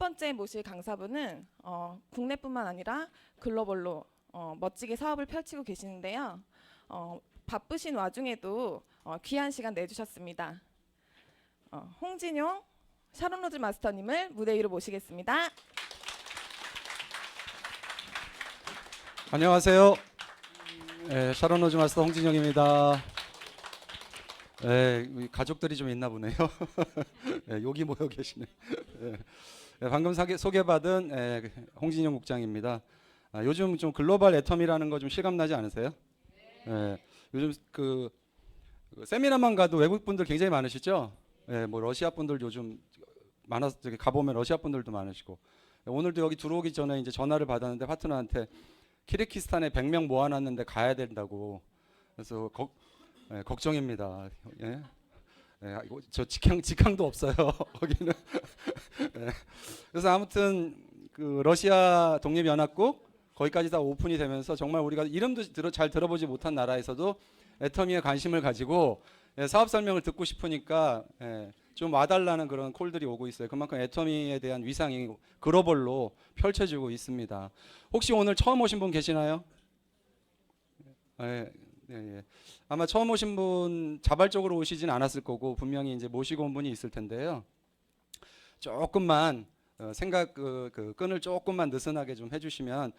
번째 모실 강사분은 국내뿐만 아니라 글로벌로 멋지게 사업을 펼치고 계시는데요. 바쁘신 와중에도 귀한 시간 내주셨습니다. 홍진용 샤론 로즈 마스터님을 무대 위로 모시겠습니다. 안녕하세요. 샤론 로즈 마스터 홍진영입니다. 가족들이 좀 있나 보네요. 여기 모여 계시네. 방금 소개받은 홍진영 국장입니다. 요즘 좀 글로벌 애텀이라는 거 좀 실감나지 않으세요? 요즘 그 세미나만 가도 외국 분들 굉장히 많으시죠? 뭐 러시아 분들 요즘 많아서 저기 가보면 러시아 분들도 많으시고, 오늘도 여기 들어오기 전에 이제 전화를 받았는데 파트너한테 키르기스탄에 100명 모아놨는데 가야 된다고. 그래서 걱정입니다. 저 직항도 없어요. 거기는. 그래서 아무튼 그 러시아 독립연합국 거기까지 다 오픈이 되면서 정말 우리가 이름도 잘 들어보지 못한 나라에서도 애터미에 관심을 가지고 사업 설명을 듣고 싶으니까 좀 와달라는 그런 콜들이 오고 있어요. 그만큼 애터미에 대한 위상이 글로벌로 펼쳐지고 있습니다. 혹시 오늘 처음 오신 분 계시나요? 아마 처음 오신 분 자발적으로 오시진 않았을 거고 분명히 이제 모시고 온 분이 있을 텐데요. 조금만 생각 그 끈을 조금만 느슨하게 좀 해주시면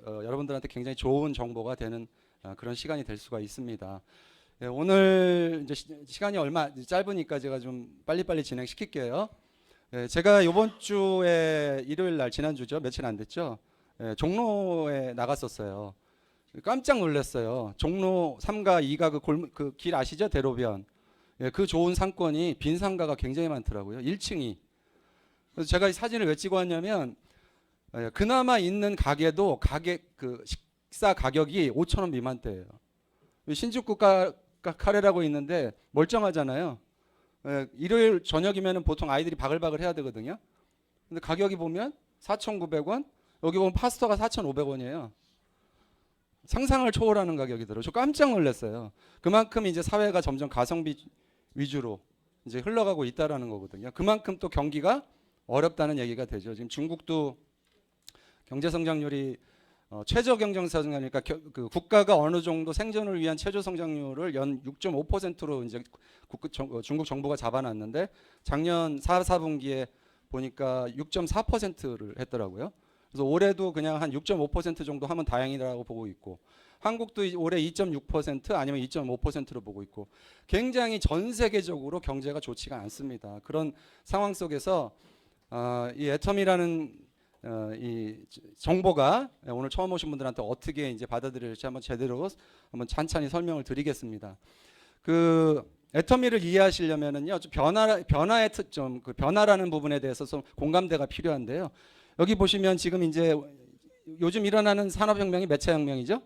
여러분들한테 굉장히 좋은 정보가 되는 그런 시간이 될 수가 있습니다. 오늘 이제 시간이 얼마 짧으니까 제가 좀 빨리빨리 진행시킬게요. 제가 이번 주에 일요일 날 지난주죠, 며칠 안 됐죠. 종로에 나갔었어요. 깜짝 놀랐어요. 종로 3가 2가 그 길 아시죠? 대로변. 그 좋은 상권이 빈 상가가 굉장히 많더라고요. 1층이. 그래서 제가 이 사진을 왜 찍어 왔냐면 그나마 있는 가게도 그 식사 가격이 5,000원 미만대예요. 신주쿠 카레라고 있는데 멀쩡하잖아요. 일요일 저녁이면 보통 아이들이 바글바글 해야 되거든요. 근데 가격이 보면 4,900원, 여기 보면 파스타가 4,500원이에요. 상상을 초월하는 가격이 들어요. 저 깜짝 놀랐어요. 그만큼 이제 사회가 점점 가성비 위주로 이제 흘러가고 있다라는 거거든요. 그만큼 또 경기가 어렵다는 얘기가 되죠. 지금 중국도 경제 성장률이 최저 경제 성장이니까 그 국가가 어느 정도 생존을 위한 최저 성장률을 연 6.5%로 이제 중국 정부가 잡아놨는데 작년 4분기에 보니까 6.4%를 했더라고요. 그래서 올해도 그냥 한 6.5% 정도 하면 다행이라고 보고 있고, 한국도 올해 2.6% 아니면 2.5%로 보고 있고, 굉장히 전 세계적으로 경제가 좋지가 않습니다. 그런 상황 속에서 이 애텀이라는 이 정보가 오늘 처음 오신 분들한테 어떻게 이제 받아들일지 한번 제대로 한번 찬찬히 설명을 드리겠습니다. 그 애터미를 이해하시려면은요, 변화의 특점, 그 변화라는 부분에 대해서 좀 공감대가 필요한데요. 여기 보시면 지금 이제 요즘 일어나는 산업혁명이 몇 차 혁명이죠?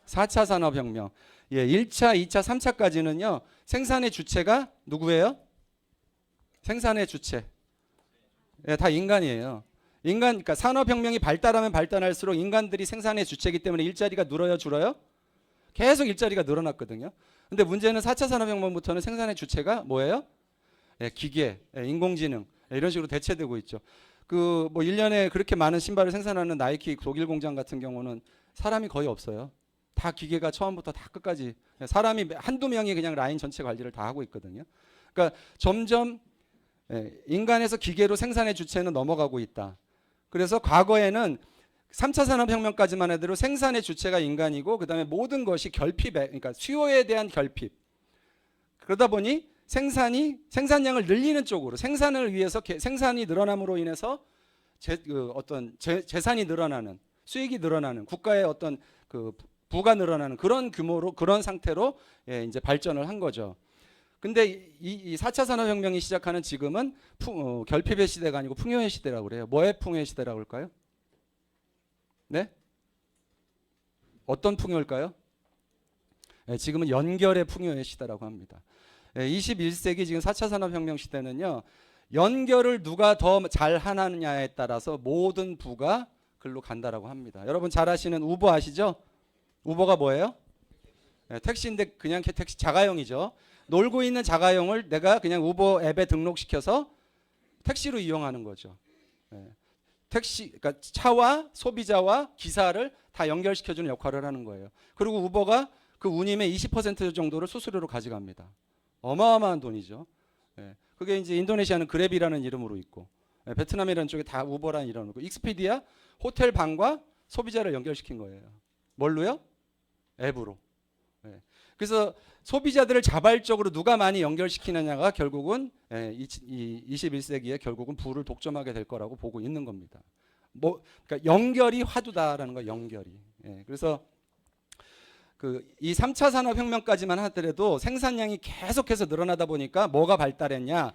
4차 산업혁명. 1차, 2차, 3차까지는요, 생산의 주체가 누구예요? 생산의 주체. 다 인간이에요. 그러니까 산업혁명이 발달하면 발달할수록 인간들이 생산의 주체이기 때문에 일자리가 늘어요, 줄어요? 계속 일자리가 늘어났거든요. 근데 문제는 4차 산업혁명부터는 생산의 주체가 뭐예요? 기계, 인공지능, 이런 식으로 대체되고 있죠. 그 뭐 1년에 그렇게 많은 신발을 생산하는 나이키 독일 공장 같은 경우는 사람이 거의 없어요. 다 기계가 처음부터 다 끝까지, 사람이 한두 명이 그냥 라인 전체 관리를 다 하고 있거든요. 그러니까 점점 인간에서 기계로 생산의 주체는 넘어가고 있다. 그래서 과거에는 3차 산업혁명까지만 해도 생산의 주체가 인간이고, 그다음에 모든 것이 그러니까 수요에 대한 결핍. 그러다 보니 생산량을 늘리는 쪽으로, 생산을 위해서 생산이 늘어남으로 인해서 재산이 늘어나는, 수익이 늘어나는, 국가의 어떤 그 부가 늘어나는 그런 규모로, 그런 상태로 이제 발전을 한 거죠. 근데 이 4차 산업혁명이 시작하는 지금은 결핍의 시대가 아니고 풍요의 시대라고 그래요. 뭐의 풍요의 시대라고 할까요? 네? 어떤 풍요일까요? 지금은 연결의 풍요의 시대라고 합니다. 21세기 지금 4차 산업혁명 시대는요, 연결을 누가 더 잘하느냐에 따라서 모든 부가 글로 간다라고 합니다. 여러분 잘 아시는 우버 아시죠? 우버가 뭐예요? 택시인데 그냥 택시 자가용이죠. 놀고 있는 자가용을 내가 그냥 우버 앱에 등록시켜서 택시로 이용하는 거죠. 예. 택시, 그러니까 차와 소비자와 기사를 다 연결시켜주는 역할을 하는 거예요. 그리고 우버가 그 운임의 20% 정도를 수수료로 가져갑니다. 어마어마한 돈이죠. 예. 그게 이제 인도네시아는 그랩이라는 이름으로 있고, 예. 베트남이라는 쪽에 다 우버라는 이름으로 있고, 익스피디아 호텔 방과 소비자를 연결시킨 거예요. 뭘로요? 앱으로. 예. 그래서 소비자들을 자발적으로 누가 많이 연결시키느냐가 결국은 이 21세기에 결국은 부를 독점하게 될 거라고 보고 있는 겁니다. 뭐 그러니까 연결이 화두다라는 거, 연결이. 예. 그래서 이 3차 산업혁명까지만 하더라도 생산량이 계속해서 늘어나다 보니까 뭐가 발달했냐?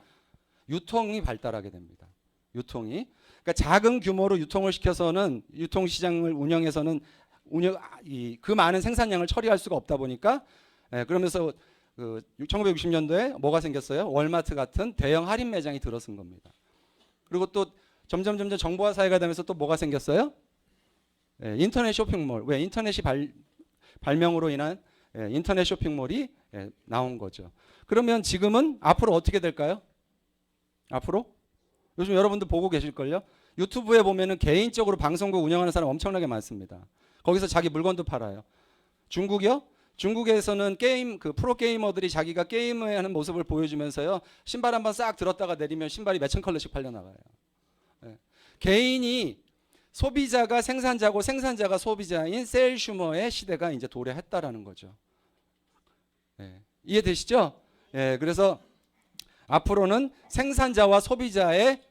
유통이 발달하게 됩니다. 유통이. 그러니까 작은 규모로 유통을 시켜서는 유통시장을 운영해서는 그 많은 생산량을 처리할 수가 없다 보니까 그러면서 1960년도에 뭐가 생겼어요? 월마트 같은 대형 할인 매장이 들어선 겁니다. 그리고 또 점점 정보화 사회가 되면서 또 뭐가 생겼어요? 인터넷 쇼핑몰. 왜? 인터넷이 발명으로 인한 인터넷 쇼핑몰이 나온 거죠. 그러면 지금은 앞으로 어떻게 될까요? 앞으로? 요즘 여러분들 보고 계실걸요? 유튜브에 보면은 개인적으로 방송국 운영하는 사람 엄청나게 많습니다. 거기서 자기 물건도 팔아요. 중국이요? 중국에서는 프로 게이머들이 자기가 게임을 하는 모습을 보여주면서요. 신발 한번 싹 들었다가 내리면 신발이 몇천 컬러씩 팔려나가요. 개인이 소비자가 생산자고 생산자가 소비자인 셀슈머의 시대가 이제 도래했다라는 거죠. 이해되시죠? 그래서 앞으로는 생산자와 소비자의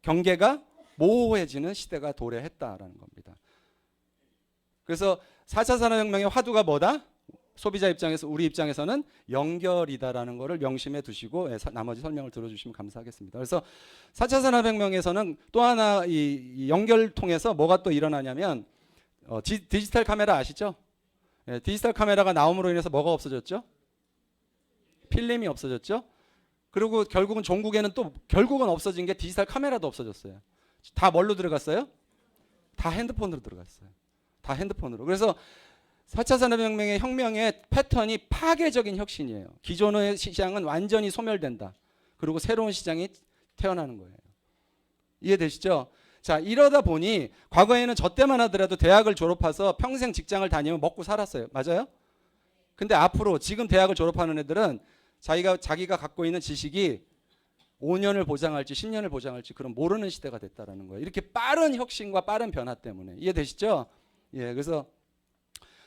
경계가 모호해지는 시대가 도래했다라는 겁니다. 그래서 4차 산업혁명의 화두가 뭐다? 소비자 입장에서, 우리 입장에서는 연결이다라는 것을 명심해 두시고 나머지 설명을 들어주시면 감사하겠습니다. 그래서 4차 산업혁명에서는 또 하나 이 연결을 통해서 뭐가 또 일어나냐면 디지털 카메라 아시죠? 디지털 카메라가 나옴으로 인해서 뭐가 없어졌죠? 필름이 없어졌죠? 그리고 결국은 종국에는 또 결국은 없어진 게 디지털 카메라도 없어졌어요. 다 뭘로 들어갔어요? 다 핸드폰으로 들어갔어요. 다 핸드폰으로. 그래서 4차 산업혁명의 혁명의 패턴이 파괴적인 혁신이에요. 기존의 시장은 완전히 소멸된다. 그리고 새로운 시장이 태어나는 거예요. 이해되시죠? 자, 이러다 보니 과거에는 저 때만 하더라도 대학을 졸업해서 평생 직장을 다니면 먹고 살았어요. 맞아요? 근데 앞으로 지금 대학을 졸업하는 애들은 자기가 갖고 있는 지식이 5년을 보장할지 10년을 보장할지 그런 모르는 시대가 됐다라는 거예요. 이렇게 빠른 혁신과 빠른 변화 때문에. 이해되시죠? 그래서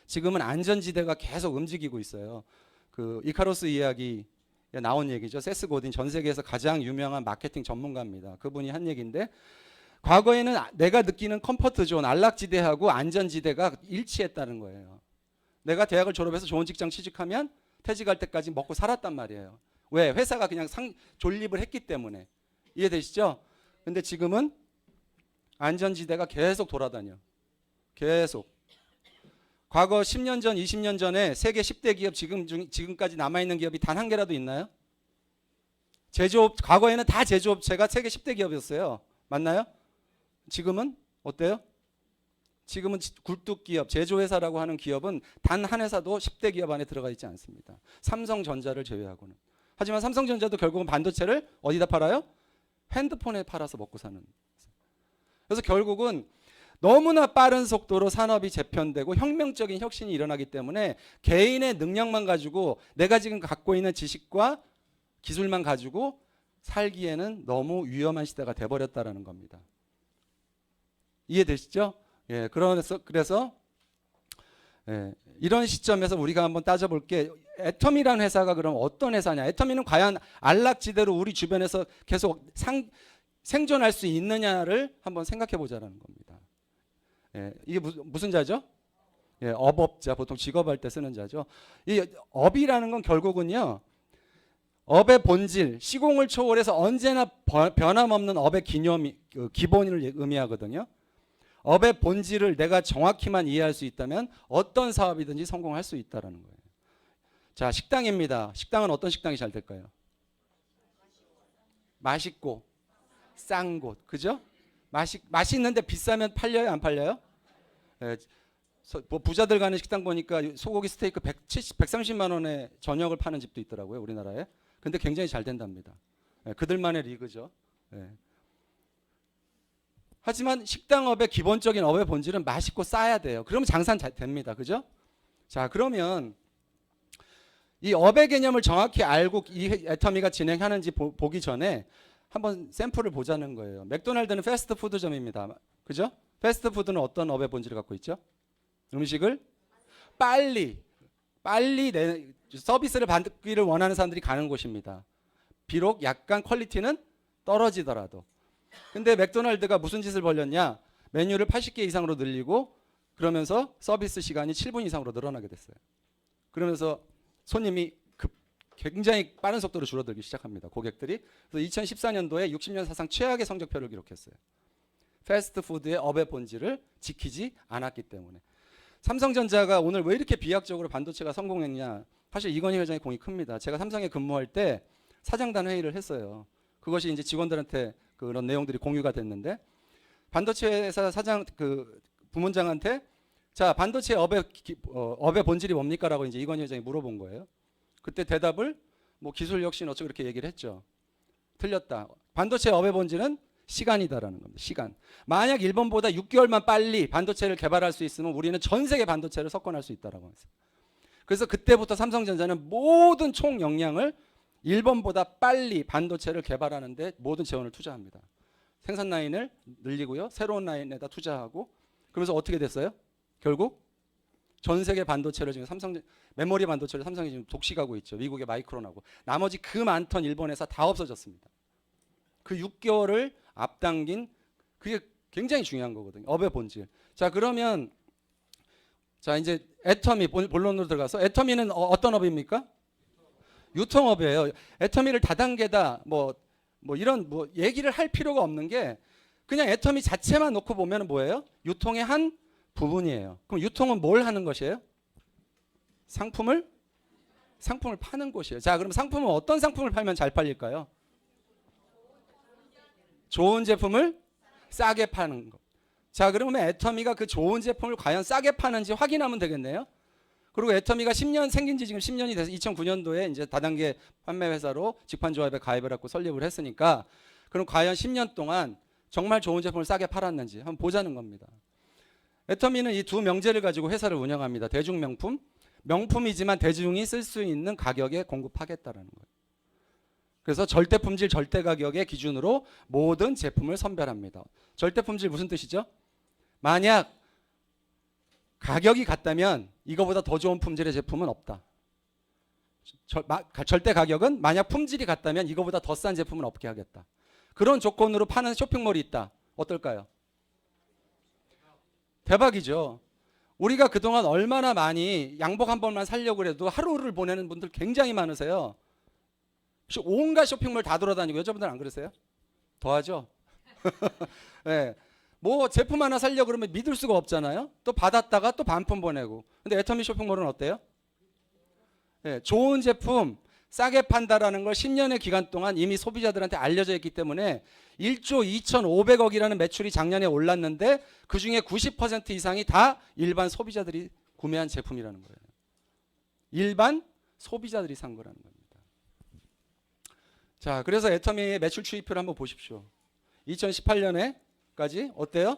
지금은 안전지대가 계속 움직이고 있어요. 그 이카로스 이야기에 나온 얘기죠. 세스 고딘, 전 세계에서 가장 유명한 마케팅 전문가입니다. 그분이 한 얘기인데, 과거에는 내가 느끼는 컴포트 존, 안락지대하고 안전지대가 일치했다는 거예요. 내가 대학을 졸업해서 좋은 직장 취직하면 퇴직할 때까지 먹고 살았단 말이에요. 왜? 회사가 그냥 존립을 했기 때문에. 이해되시죠? 근데 지금은 안전지대가 계속 돌아다녀. 계속. 과거 10년 전, 20년 전에 세계 10대 기업 지금까지 남아있는 기업이 단 한 개라도 있나요? 과거에는 다 제조업체가 세계 10대 기업이었어요. 맞나요? 지금은 어때요? 지금은 굴뚝기업, 제조회사라고 하는 기업은 단 한 회사도 10대 기업 안에 들어가 있지 않습니다. 삼성전자를 제외하고는. 하지만 삼성전자도 결국은 반도체를 어디다 팔아요? 핸드폰에 팔아서 먹고 사는. 그래서 결국은 너무나 빠른 속도로 산업이 재편되고 혁명적인 혁신이 일어나기 때문에 개인의 능력만 가지고 내가 지금 갖고 있는 지식과 기술만 가지고 살기에는 너무 위험한 시대가 돼버렸다라는 겁니다. 이해되시죠? 그래서 이런 시점에서 우리가 한번 따져볼게. 애터미라는 회사가 그럼 어떤 회사냐? 애터미는 과연 안락지대로 우리 주변에서 계속 생존할 수 있느냐를 한번 생각해 보자라는 겁니다. 이게 무슨 자죠? 업업자, 보통 직업할 때 쓰는 자죠. 이 업이라는 건 결국은요, 업의 본질, 시공을 초월해서 언제나 변함없는 업의 기본을 의미하거든요. 업의 본질을 내가 정확히만 이해할 수 있다면 어떤 사업이든지 성공할 수 있다는 거예요. 자, 식당입니다. 식당은 어떤 식당이 잘 될까요? 맛있고 싼 곳, 그죠? 맛있는데 비싸면 팔려요, 안 팔려요? 부자들 가는 식당 보니까 소고기 스테이크 130만 원에 저녁을 파는 집도 있더라고요, 우리나라에. 근데 굉장히 잘 된답니다. 그들만의 리그죠. 하지만 식당업의 기본적인 업의 본질은 맛있고 싸야 돼요. 그러면 장사는 잘 됩니다. 그죠? 자, 그러면 이 업의 개념을 정확히 알고 이 애터미가 진행하는지 보기 전에 한번 샘플을 보자는 거예요. 맥도날드는 패스트푸드점입니다. 그죠? 패스트푸드는 어떤 업의 본질을 갖고 있죠? 음식을 빨리 서비스를 받기를 원하는 사람들이 가는 곳입니다. 비록 약간 퀄리티는 떨어지더라도. 근데 맥도날드가 무슨 짓을 벌였냐? 메뉴를 80개 이상으로 늘리고 그러면서 서비스 시간이 7분 이상으로 늘어나게 됐어요. 그러면서 손님이 굉장히 빠른 속도로 줄어들기 시작합니다. 고객들이. 그래서 2014년도에 60년 사상 최악의 성적표를 기록했어요. 패스트푸드의 업의 본질을 지키지 않았기 때문에. 삼성전자가 오늘 왜 이렇게 비약적으로 반도체가 성공했냐? 사실 이건희 회장의 공이 큽니다. 제가 삼성에 근무할 때 사장단 회의를 했어요. 그것이 이제 직원들한테 그런 내용들이 공유가 됐는데 반도체 회사 사장 부문장한테 자 반도체 업의 본질이 뭡니까라고 이제 이건희 회장이 물어본 거예요. 그때 대답을 뭐 기술 혁신 어쩌고 이렇게 얘기를 했죠. 틀렸다. 반도체 업의 본질은 시간이다라는 겁니다. 시간. 만약 일본보다 6개월만 빨리 반도체를 개발할 수 있으면 우리는 전 세계 반도체를 석권할 수 있다라고 했어요. 그래서 그때부터 삼성전자는 모든 총 역량을 일본보다 빨리 반도체를 개발하는데 모든 재원을 투자합니다. 생산 라인을 늘리고요. 새로운 라인에다 투자하고 그러면서 어떻게 됐어요? 결국 전 세계 반도체를 지금 메모리 반도체를 삼성이 지금 독식하고 있죠. 미국의 마이크론하고. 나머지 그 많던 일본 회사 다 없어졌습니다. 그 6개월을 앞당긴 그게 굉장히 중요한 거거든요. 업의 본질. 자, 그러면 자, 이제 애터미 본론으로 들어가서 애터미는 어떤 업입니까? 유통업이에요. 애터미를 다단계다 뭐 이런 얘기를 할 필요가 없는 게 그냥 애터미 자체만 놓고 보면 뭐예요? 유통의 한 부분이에요. 그럼 유통은 뭘 하는 것이에요? 상품을 파는 곳이에요. 자, 그럼 상품은 어떤 상품을 팔면 잘 팔릴까요? 좋은 제품을 싸게 파는 것. 자, 그러면 애터미가 그 좋은 제품을 과연 싸게 파는지 확인하면 되겠네요. 그리고 애터미가 생긴 지 지금 10년이 돼서 2009년도에 이제 다단계 판매 회사로 직판조합에 가입을 하고 설립을 했으니까 그럼 과연 10년 동안 정말 좋은 제품을 싸게 팔았는지 한번 보자는 겁니다. 애터미는 이 두 명제를 가지고 회사를 운영합니다. 대중명품, 명품이지만 대중이 쓸 수 있는 가격에 공급하겠다라는 거예요. 그래서 절대품질, 절대가격의 기준으로 모든 제품을 선별합니다. 절대품질 무슨 뜻이죠? 만약 가격이 같다면 이거보다 더 좋은 품질의 제품은 없다. 절대 가격은 만약 품질이 같다면 이거보다 더 싼 제품은 없게 하겠다. 그런 조건으로 파는 쇼핑몰이 있다. 어떨까요? 대박이죠. 우리가 그동안 얼마나 많이 양복 한 번만 사려고 해도 하루를 보내는 분들 굉장히 많으세요. 온갖 쇼핑몰 다 돌아다니고 여자분들 안 그러세요? 더하죠? 네. 뭐 제품 하나 사려고 그러면 믿을 수가 없잖아요. 또 받았다가 또 반품 보내고. 근데 애터미 쇼핑몰은 어때요? 네. 좋은 제품 싸게 판다라는 걸 10년의 기간 동안 이미 소비자들한테 알려져 있기 때문에 1조 2,500억이라는 매출이 작년에 올랐는데 그중에 90% 이상이 다 일반 소비자들이 구매한 제품이라는 거예요. 일반 소비자들이 산 거라는 겁니다. 자, 그래서 애터미의 매출 추이표를 한번 보십시오. 2018년에까지 어때요?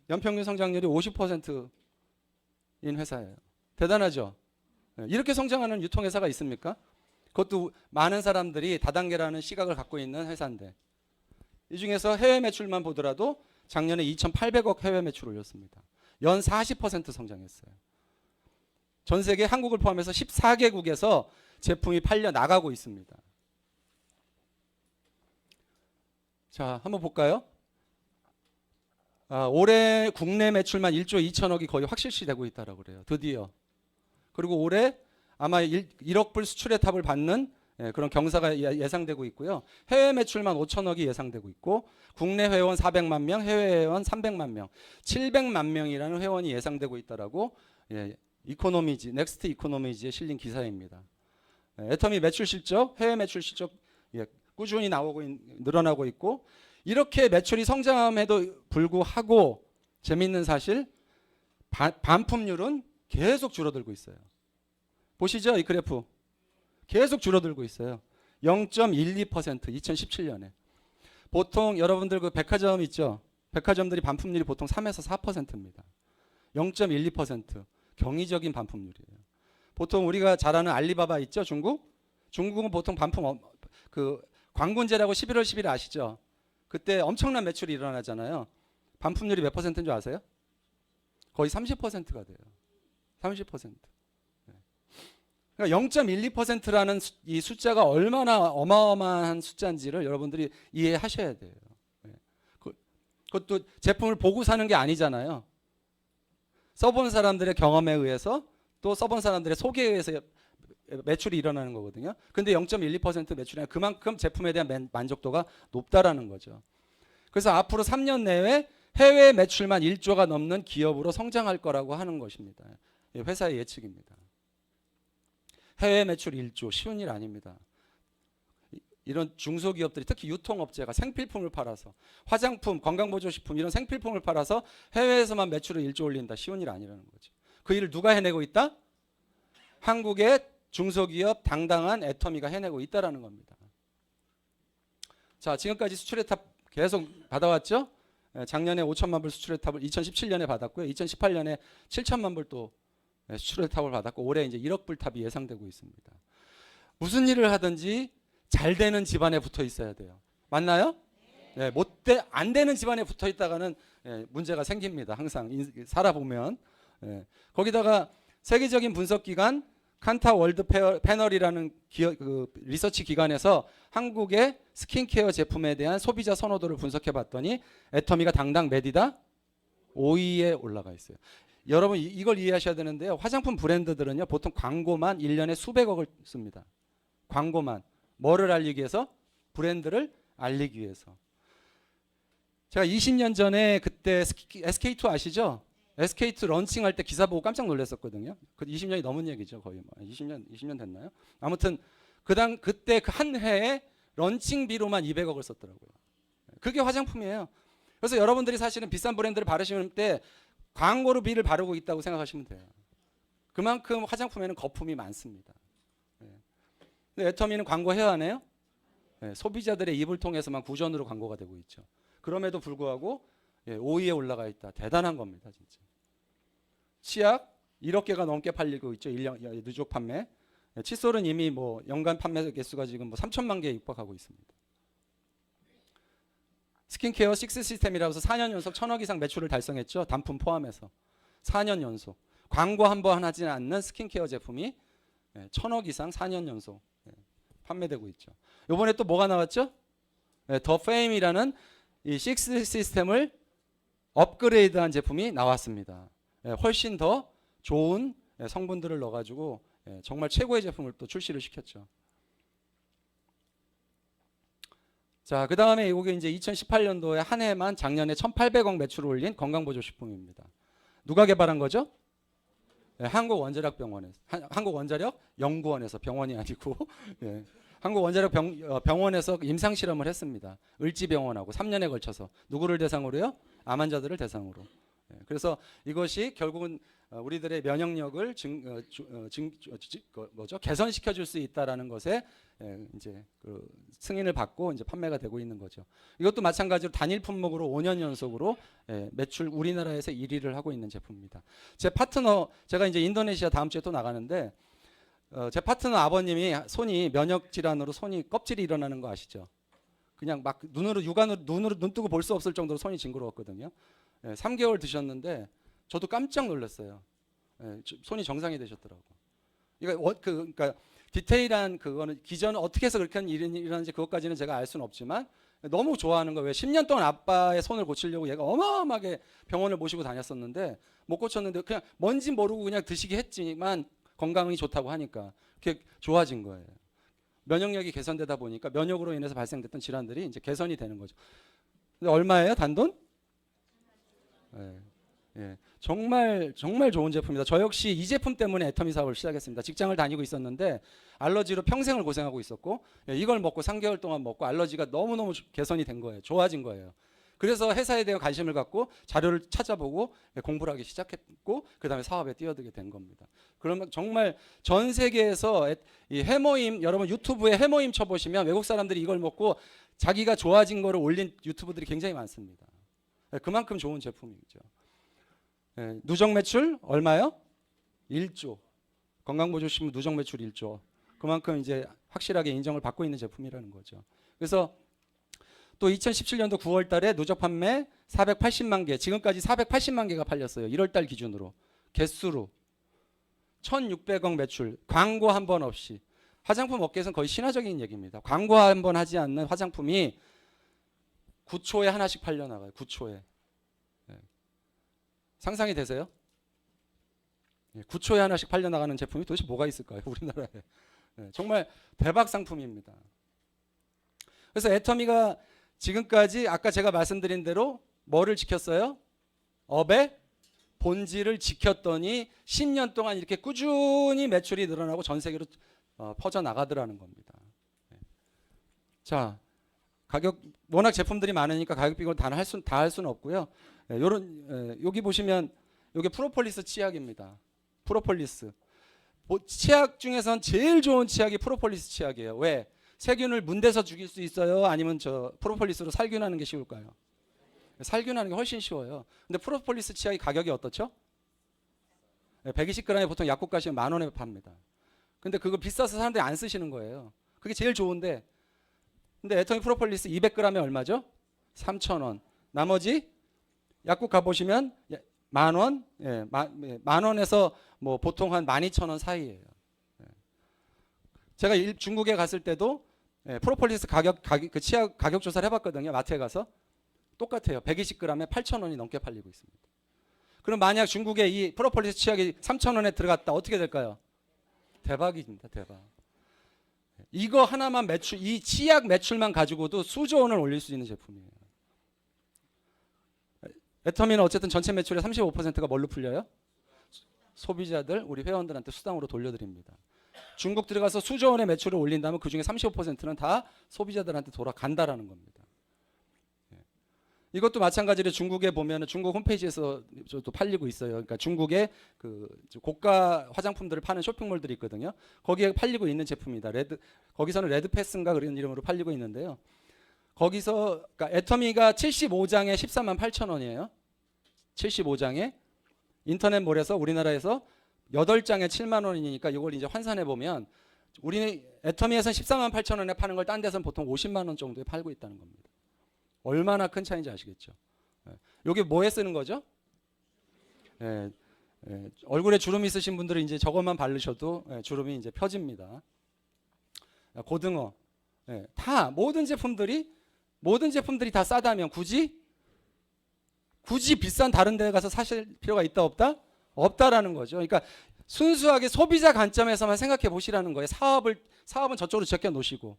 연평균 성장률이 50%인 회사예요. 대단하죠? 이렇게 성장하는 유통회사가 있습니까? 그것도 많은 사람들이 다단계라는 시각을 갖고 있는 회사인데 이 중에서 해외 매출만 보더라도 작년에 2,800억 해외 매출 올렸습니다. 연 40% 성장했어요. 전 세계 한국을 포함해서 14개국에서 제품이 팔려 나가고 있습니다. 자, 한번 볼까요? 올해 국내 매출만 1조 2천억이 거의 확실시 되고 있다고 그래요. 드디어. 그리고 올해 아마 1억 불 수출의 탑을 받는 그런 경사가 예상되고 있고요. 해외 매출만 5천억이 예상되고 있고 국내 회원 400만 명, 해외 회원 300만 명, 700만 명이라는 회원이 예상되고 있다라고 이코노미지, 넥스트 이코노미지에 실린 기사입니다. 애터미 매출 실적, 해외 매출 실적 꾸준히 늘어나고 있고 이렇게 매출이 성장함에도 불구하고 재미있는 사실 반품률은 계속 줄어들고 있어요. 보시죠, 이 그래프. 계속 줄어들고 있어요. 0.12% 2017년에. 보통 여러분들 그 백화점 있죠? 백화점들이 반품률이 보통 3에서 4%입니다. 0.12% 경이적인 반품률이에요. 보통 우리가 잘 아는 알리바바 있죠? 중국은 보통 반품 그 광군제라고 11월 10일 아시죠? 그때 엄청난 매출이 일어나잖아요. 반품률이 몇 퍼센트인 줄 아세요? 거의 30%가 돼요. 30%. 그러니까 0.12%라는 이 숫자가 얼마나 어마어마한 숫자인지를 여러분들이 이해하셔야 돼요. 그것도 제품을 보고 사는 게 아니잖아요. 써본 사람들의 경험에 의해서 또 써본 사람들의 소개에 의해서 매출이 일어나는 거거든요. 근데 0.12% 매출이면 그만큼 제품에 대한 만족도가 높다라는 거죠. 그래서 앞으로 3년 내에 해외 매출만 1조가 넘는 기업으로 성장할 거라고 하는 것입니다. 회사의 예측입니다. 해외 매출 1조 쉬운 일 아닙니다. 이런 중소기업들이 특히 유통업체가 생필품을 팔아서 화장품, 건강보조식품 이런 생필품을 팔아서 해외에서만 매출을 1조 올린다. 쉬운 일 아니라는 거죠. 그 일을 누가 해내고 있다? 한국의 중소기업 당당한 애터미가 해내고 있다라는 겁니다. 자, 지금까지 수출의 탑 계속 받아왔죠? 작년에 5천만 불 수출의 탑을 2017년에 받았고요. 2018년에 7천만 불 또 수출의 탑을 받았고 올해 이제 1억 불 탑이 예상되고 있습니다. 무슨 일을 하든지 잘 되는 집안에 붙어 있어야 돼요. 맞나요? 네, 안 되는 집안에 붙어 있다가는 문제가 생깁니다. 항상 살아보면. 거기다가 세계적인 분석기관 칸타 월드 패널이라는 리서치 기관에서 한국의 스킨케어 제품에 대한 소비자 선호도를 분석해 봤더니 애터미가 당당 몇이다? 5위에 올라가 있어요. 여러분 이걸 이해하셔야 되는데요. 화장품 브랜드들은요. 보통 광고만 1년에 수백억을 씁니다. 광고만. 뭐를 알리기 위해서? 브랜드를 알리기 위해서. 제가 20년 전에 그때 SK2 아시죠? SK2 런칭할 때 기사 보고 깜짝 놀랐었거든요. 그 20년이 넘은 얘기죠. 거의 20년 됐나요? 아무튼 그때 그 한 해에 런칭비로만 200억을 썼더라고요. 그게 화장품이에요. 그래서 여러분들이 사실은 비싼 브랜드를 바르시는 때 광고로 비를 바르고 있다고 생각하시면 돼요. 그만큼 화장품에는 거품이 많습니다. 근데 애터미는 광고해야 하네요. 소비자들의 입을 통해서만 구전으로 광고가 되고 있죠. 그럼에도 불구하고 5위에 올라가 있다. 대단한 겁니다. 진짜. 치약 1억 개가 넘게 팔리고 있죠. 1년 누적 판매. 칫솔은 이미 뭐 연간 판매 개수가 지금 뭐 3천만 개에 육박하고 있습니다. 스킨케어 6 시스템이라고 해서 4년 연속 1,000억 이상 매출을 달성했죠. 단품 포함해서. 4년 연속. 광고 한 번 하지 않는 스킨케어 제품이 1,000억 이상 4년 연속 판매되고 있죠. 이번에 또 뭐가 나왔죠? 더 페임이라는 이 6 시스템을 업그레이드한 제품이 나왔습니다. 훨씬 더 좋은 성분들을 넣어가지고 정말 최고의 제품을 또 출시를 시켰죠. 자, 그 다음에 이게 이제 2018년도에 한 해만 작년에 1,800억 매출을 올린 건강보조식품입니다. 누가 개발한 거죠? 한국원자력병원에서, 한국원자력연구원에서, 병원이 아니고 한국원자력병원에서 임상실험을 했습니다. 을지병원하고 3년에 걸쳐서. 누구를 대상으로요? 암 환자들을 대상으로. 그래서 이것이 결국은 우리들의 면역력을 개선시켜 줄 수 있다라는 것에 이제 그 승인을 받고 이제 판매가 되고 있는 거죠. 이것도 마찬가지로 단일 품목으로 5년 연속으로 매출 우리나라에서 1위를 하고 있는 제품입니다. 제 파트너, 제가 이제 인도네시아 다음 주에 또 나가는데 제 파트너 아버님이 손이 면역 질환으로 손이 껍질이 일어나는 거 아시죠? 그냥 막 눈으로 눈 뜨고 볼 수 없을 정도로 손이 징그러웠거든요. 3개월 드셨는데 저도 깜짝 놀랐어요. 손이 정상이 되셨더라고. 그러니까 디테일한 그거는 기존 어떻게 해서 그렇게 일이 일어나는지 그것까지는 제가 알 수는 없지만 너무 좋아하는 거예요. 10년 동안 아빠의 손을 고치려고 얘가 어마어마하게 병원을 모시고 다녔었는데 못 고쳤는데 그냥 뭔지 모르고 그냥 드시게 했지만 건강이 좋다고 하니까 그게 좋아진 거예요. 면역력이 개선되다 보니까 면역으로 인해서 발생됐던 질환들이 이제 개선이 되는 거죠. 근데 얼마예요? 단돈? 정말 좋은 제품입니다. 저 역시 이 제품 때문에 애터미 사업을 시작했습니다. 직장을 다니고 있었는데 알러지로 평생을 고생하고 있었고 이걸 먹고 3개월 동안 먹고 알러지가 너무너무 개선이 된 거예요. 좋아진 거예요. 그래서 회사에 대한 관심을 갖고 자료를 찾아보고 공부를 하기 시작했고 그 다음에 사업에 뛰어들게 된 겁니다. 그러면 정말 전 세계에서 이 해모임, 여러분 유튜브에 해모임 쳐보시면 외국 사람들이 이걸 먹고 자기가 좋아진 거를 올린 유튜브들이 굉장히 많습니다. 그만큼 좋은 제품이죠. 누적 매출 얼마요? 1조. 건강보조신문 누적 매출 1조. 그만큼 이제 확실하게 인정을 받고 있는 제품이라는 거죠. 그래서 또 2017년도 9월 달에 누적 판매 480만 개, 지금까지 480만 개가 팔렸어요. 1월 달 기준으로. 개수로. 1,600억 매출. 광고 한 번 없이. 화장품 업계에서는 거의 신화적인 얘기입니다. 광고 한 번 하지 않는 화장품이 9초에 하나씩 팔려나가요. 9초에. 상상이 되세요? 9초에 하나씩 팔려나가는 제품이 도대체 뭐가 있을까요? 우리나라에. 정말 대박 상품입니다. 그래서 애터미가 지금까지 아까 제가 말씀드린 대로 뭐를 지켰어요? 업의 본질을 지켰더니 10년 동안 이렇게 꾸준히 매출이 늘어나고 전 세계로 퍼져나가더라는 겁니다. 자, 가격 워낙 제품들이 많으니까 가격 비교를 다 할 수는 없고요. 여기 보시면 이게 프로폴리스 치약입니다. 프로폴리스. 치약 중에선 제일 좋은 치약이 프로폴리스 치약이에요. 왜? 세균을 문대서 죽일 수 있어요? 아니면 저 프로폴리스로 살균하는 게 쉬울까요? 살균하는 게 훨씬 쉬워요. 근데 프로폴리스 치약이 가격이 어떻죠? 120g에 보통 약국 가시면 10,000원에 팝니다. 근데 그거 비싸서 사람들이 안 쓰시는 거예요. 그게 제일 좋은데. 근데 애터미 프로폴리스 200g에 얼마죠? 3,000원. 나머지 약국 가보시면 10,000원, 10,000원에서 뭐 보통 한 12,000원 사이예요. 제가 중국에 갔을 때도 프로폴리스 그 치약 가격 조사를 해봤거든요. 마트에 가서 똑같아요. 120g에 8,000원이 넘게 팔리고 있습니다. 그럼 만약 중국에 이 프로폴리스 치약이 3,000원에 들어갔다 어떻게 될까요? 대박입니다. 대박. 이거 하나만 매출, 이 치약 매출만 가지고도 수조 원을 올릴 수 있는 제품이에요. 애터미는 어쨌든 전체 매출의 35%가 뭘로 풀려요? 소비자들, 우리 회원들한테 수당으로 돌려드립니다. 중국 들어가서 수조 원의 매출을 올린다면 그중에 35%는 다 소비자들한테 돌아간다라는 겁니다. 이것도 마찬가지로 중국에 보면 중국 홈페이지에서 또 팔리고 있어요. 그러니까 중국에 그 고가 화장품들을 파는 쇼핑몰들이 있거든요. 거기에 팔리고 있는 제품이다. 거기서는 레드패스인가 그런 이름으로 팔리고 있는데요. 거기서 그러니까 애터미가 75장에 148,000원이에요. 75장에 인터넷몰에서 우리나라에서 8장에 7만 원이니까 이걸 이제 환산해 보면 우리 애터미에서는 148,000원에 파는 걸 딴 데서는 보통 50만 원 정도에 팔고 있다는 겁니다. 얼마나 큰 차이인지 아시겠죠? 이게 뭐에 쓰는 거죠? 얼굴에 주름 있으신 분들은 이제 저것만 바르셔도 주름이 이제 펴집니다. 고등어, 다 모든 제품들이 다 싸다면 굳이 비싼 다른 데 가서 사실 필요가 있다 없다? 없다라는 거죠. 그러니까 순수하게 소비자 관점에서만 생각해 보시라는 거예요. 사업은 저쪽으로 제껴 놓으시고.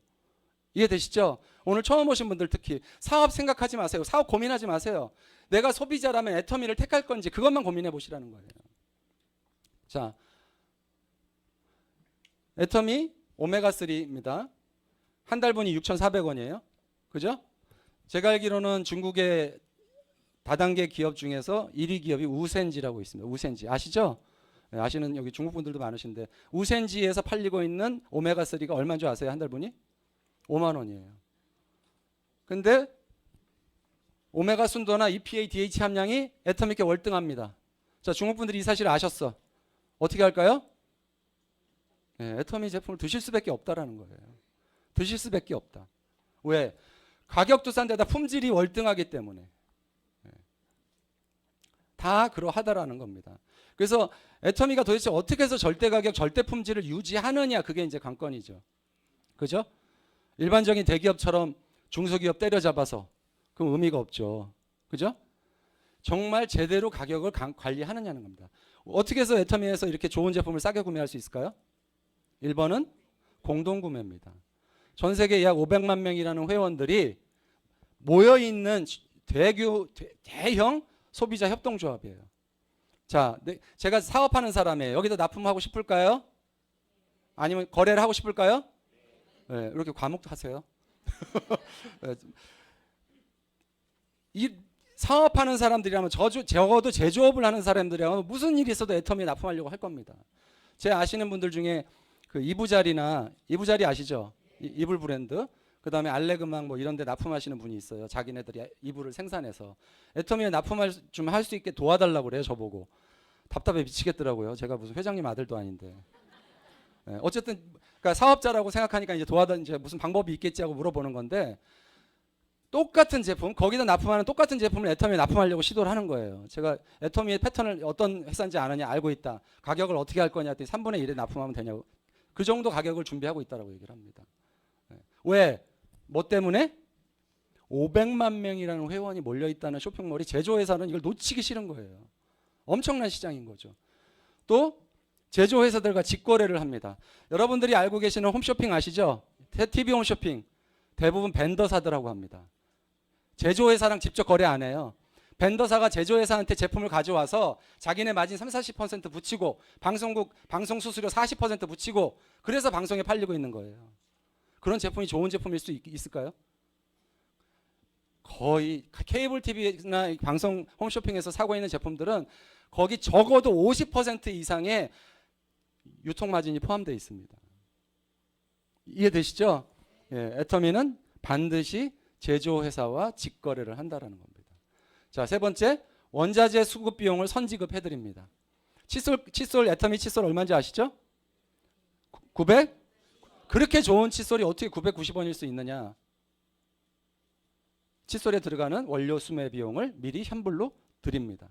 이해되시죠? 오늘 처음 오신 분들 특히 사업 생각하지 마세요. 사업 고민하지 마세요. 내가 소비자라면 애터미를 택할 건지 그것만 고민해 보시라는 거예요. 자, 애터미 오메가3입니다. 한 달분이 6,400원이에요. 그죠? 제가 알기로는 중국의 다단계 기업 중에서 1위 기업이 우센지라고 있습니다. 우센지 아시죠? 아시는 여기 중국 분들도 많으신데 우센지에서 팔리고 있는 오메가3가 얼마인 줄 아세요? 한 달분이? 5만 원이에요. 근데 오메가 순도나 EPA, DHA 함량이 애터미께 월등합니다. 자, 중국 분들이 이 사실을 아셨어. 어떻게 할까요? 애터미 제품을 드실 수밖에 없다라는 거예요. 드실 수밖에 없다. 왜? 가격도 싼 데다 품질이 월등하기 때문에. 다 그러하다라는 겁니다. 그래서 애터미가 도대체 어떻게 해서 절대 가격, 절대 품질을 유지하느냐 그게 이제 관건이죠. 그죠? 일반적인 대기업처럼 중소기업 때려잡아서 그럼 의미가 없죠. 그죠? 정말 제대로 가격을 관리하느냐는 겁니다. 어떻게 해서 애터미에서 이렇게 좋은 제품을 싸게 구매할 수 있을까요? 1번은 공동구매입니다. 전 세계 약 500만 명이라는 회원들이 모여있는 대형 소비자 협동조합이에요. 자, 제가 사업하는 사람이에요. 여기다 납품하고 싶을까요? 아니면 거래를 하고 싶을까요? 네, 이렇게 과묵도 하세요. 이 사업하는 사람들이라면 적어도 제조업을 하는 사람들이라면 무슨 일이 있어도 애터미에 납품하려고 할 겁니다. 제 아시는 분들 중에 그 이부자리 아시죠? 이불 브랜드 그다음에 알레그막 뭐 이런 데 납품하시는 분이 있어요. 자기네들이 이불을 생산해서. 애터미에 납품을 좀 할 수 있게 도와달라고 그래요. 저보고. 답답해 미치겠더라고요. 제가 무슨 회장님 아들도 아닌데. 예, 어쨌든 그러니까 사업자라고 생각하니까 이제 이제 무슨 방법이 있겠지 하고 물어보는 건데 똑같은 제품, 거기다 납품하는 똑같은 제품을 애터미에 납품하려고 시도를 하는 거예요. 제가 애터미의 패턴을 어떤 회사인지 아느냐 알고 있다. 가격을 어떻게 할 거냐 했더니 3분의 1에 납품하면 되냐고. 그 정도 가격을 준비하고 있다고 얘기를 합니다. 왜? 뭐 때문에? 500만 명이라는 회원이 몰려있다는 쇼핑몰이 제조회사는 이걸 놓치기 싫은 거예요. 엄청난 시장인 거죠. 또 제조회사들과 직거래를 합니다. 여러분들이 알고 계시는 홈쇼핑 아시죠? TV 홈쇼핑 대부분 벤더사들하고 합니다. 제조회사랑 직접 거래 안 해요. 벤더사가 제조회사한테 제품을 가져와서 자기네 마진 30-40% 붙이고 방송국 방송 수수료 40% 붙이고 그래서 방송에 팔리고 있는 거예요. 그런 제품이 좋은 제품일 수 있을까요? 거의 케이블 TV나 방송 홈쇼핑에서 사고 있는 제품들은 거기 적어도 50% 이상의 유통 마진이 포함되어 있습니다. 이해되시죠? 예, 애터미는 반드시 제조회사와 직거래를 한다라는 겁니다. 자, 세 번째, 원자재 수급 비용을 선지급해 드립니다. 칫솔 애터미 칫솔 얼마인지 아시죠? 900? 그렇게 좋은 칫솔이 어떻게 990원일 수 있느냐? 칫솔에 들어가는 원료 수매 비용을 미리 현물로 드립니다.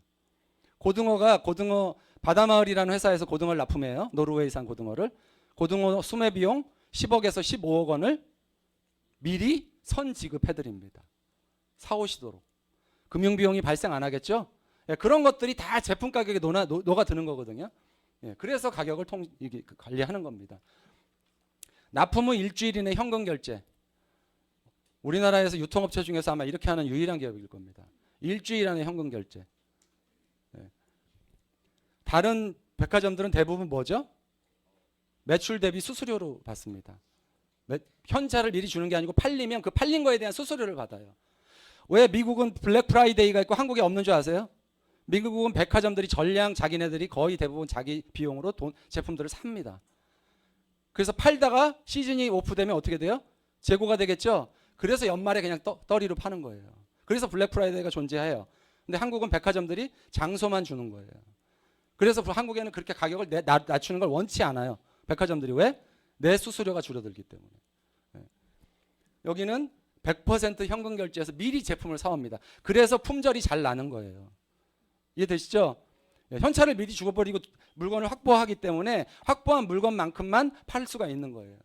고등어 바다마을이라는 회사에서 고등어를 납품해요. 노르웨이산 고등어를. 고등어 수매 비용 10억에서 15억 원을 미리 선지급해 드립니다. 사오시도록. 금융비용이 발생 안 하겠죠? 예, 그런 것들이 다 제품 가격에 녹아드는 거거든요. 예, 그래서 가격을 관리하는 겁니다. 납품 후 일주일 이내 현금 결제. 우리나라에서 유통업체 중에서 아마 이렇게 하는 유일한 기업일 겁니다. 일주일 안에 현금 결제. 예. 다른 백화점들은 대부분 뭐죠? 매출 대비 수수료로 받습니다. 현찰을 미리 주는 게 아니고 팔리면 그 팔린 거에 대한 수수료를 받아요. 왜 미국은 블랙 프라이데이가 있고 한국에 없는 줄 아세요? 미국은 백화점들이 전량 자기네들이 거의 대부분 자기 비용으로 제품들을 삽니다. 그래서 팔다가 시즌이 오프되면 어떻게 돼요? 재고가 되겠죠? 그래서 연말에 그냥 떨이로 파는 거예요. 그래서 블랙 프라이데이가 존재해요. 근데 한국은 백화점들이 장소만 주는 거예요. 그래서 한국에는 그렇게 가격을 낮추는 걸 원치 않아요. 백화점들이 왜? 내 수수료가 줄어들기 때문에. 여기는 100% 현금 결제해서 미리 제품을 사옵니다. 그래서 품절이 잘 나는 거예요. 이해되시죠? 현찰을 미리 주고버리고 물건을 확보하기 때문에 확보한 물건만큼만 팔 수가 있는 거예요.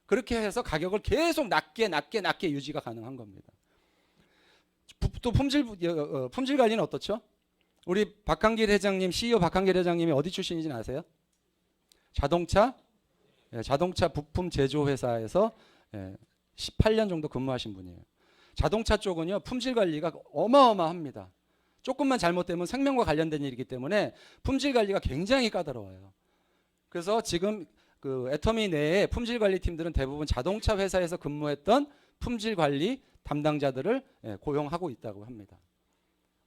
그렇게 해서 가격을 계속 낮게 유지가 가능한 겁니다. 또 품질 관리는 어떻죠? 우리 박한길 회장님, CEO 박한길 회장님이 어디 출신인지는 아세요? 자동차 부품 제조 회사에서 18년 정도 근무하신 분이에요. 자동차 쪽은요, 품질 관리가 어마어마합니다. 조금만 잘못되면 생명과 관련된 일이기 때문에 품질 관리가 굉장히 까다로워요. 그래서 지금 그 애터미 내에 품질 관리 팀들은 대부분 자동차 회사에서 근무했던 품질 관리 담당자들을 고용하고 있다고 합니다.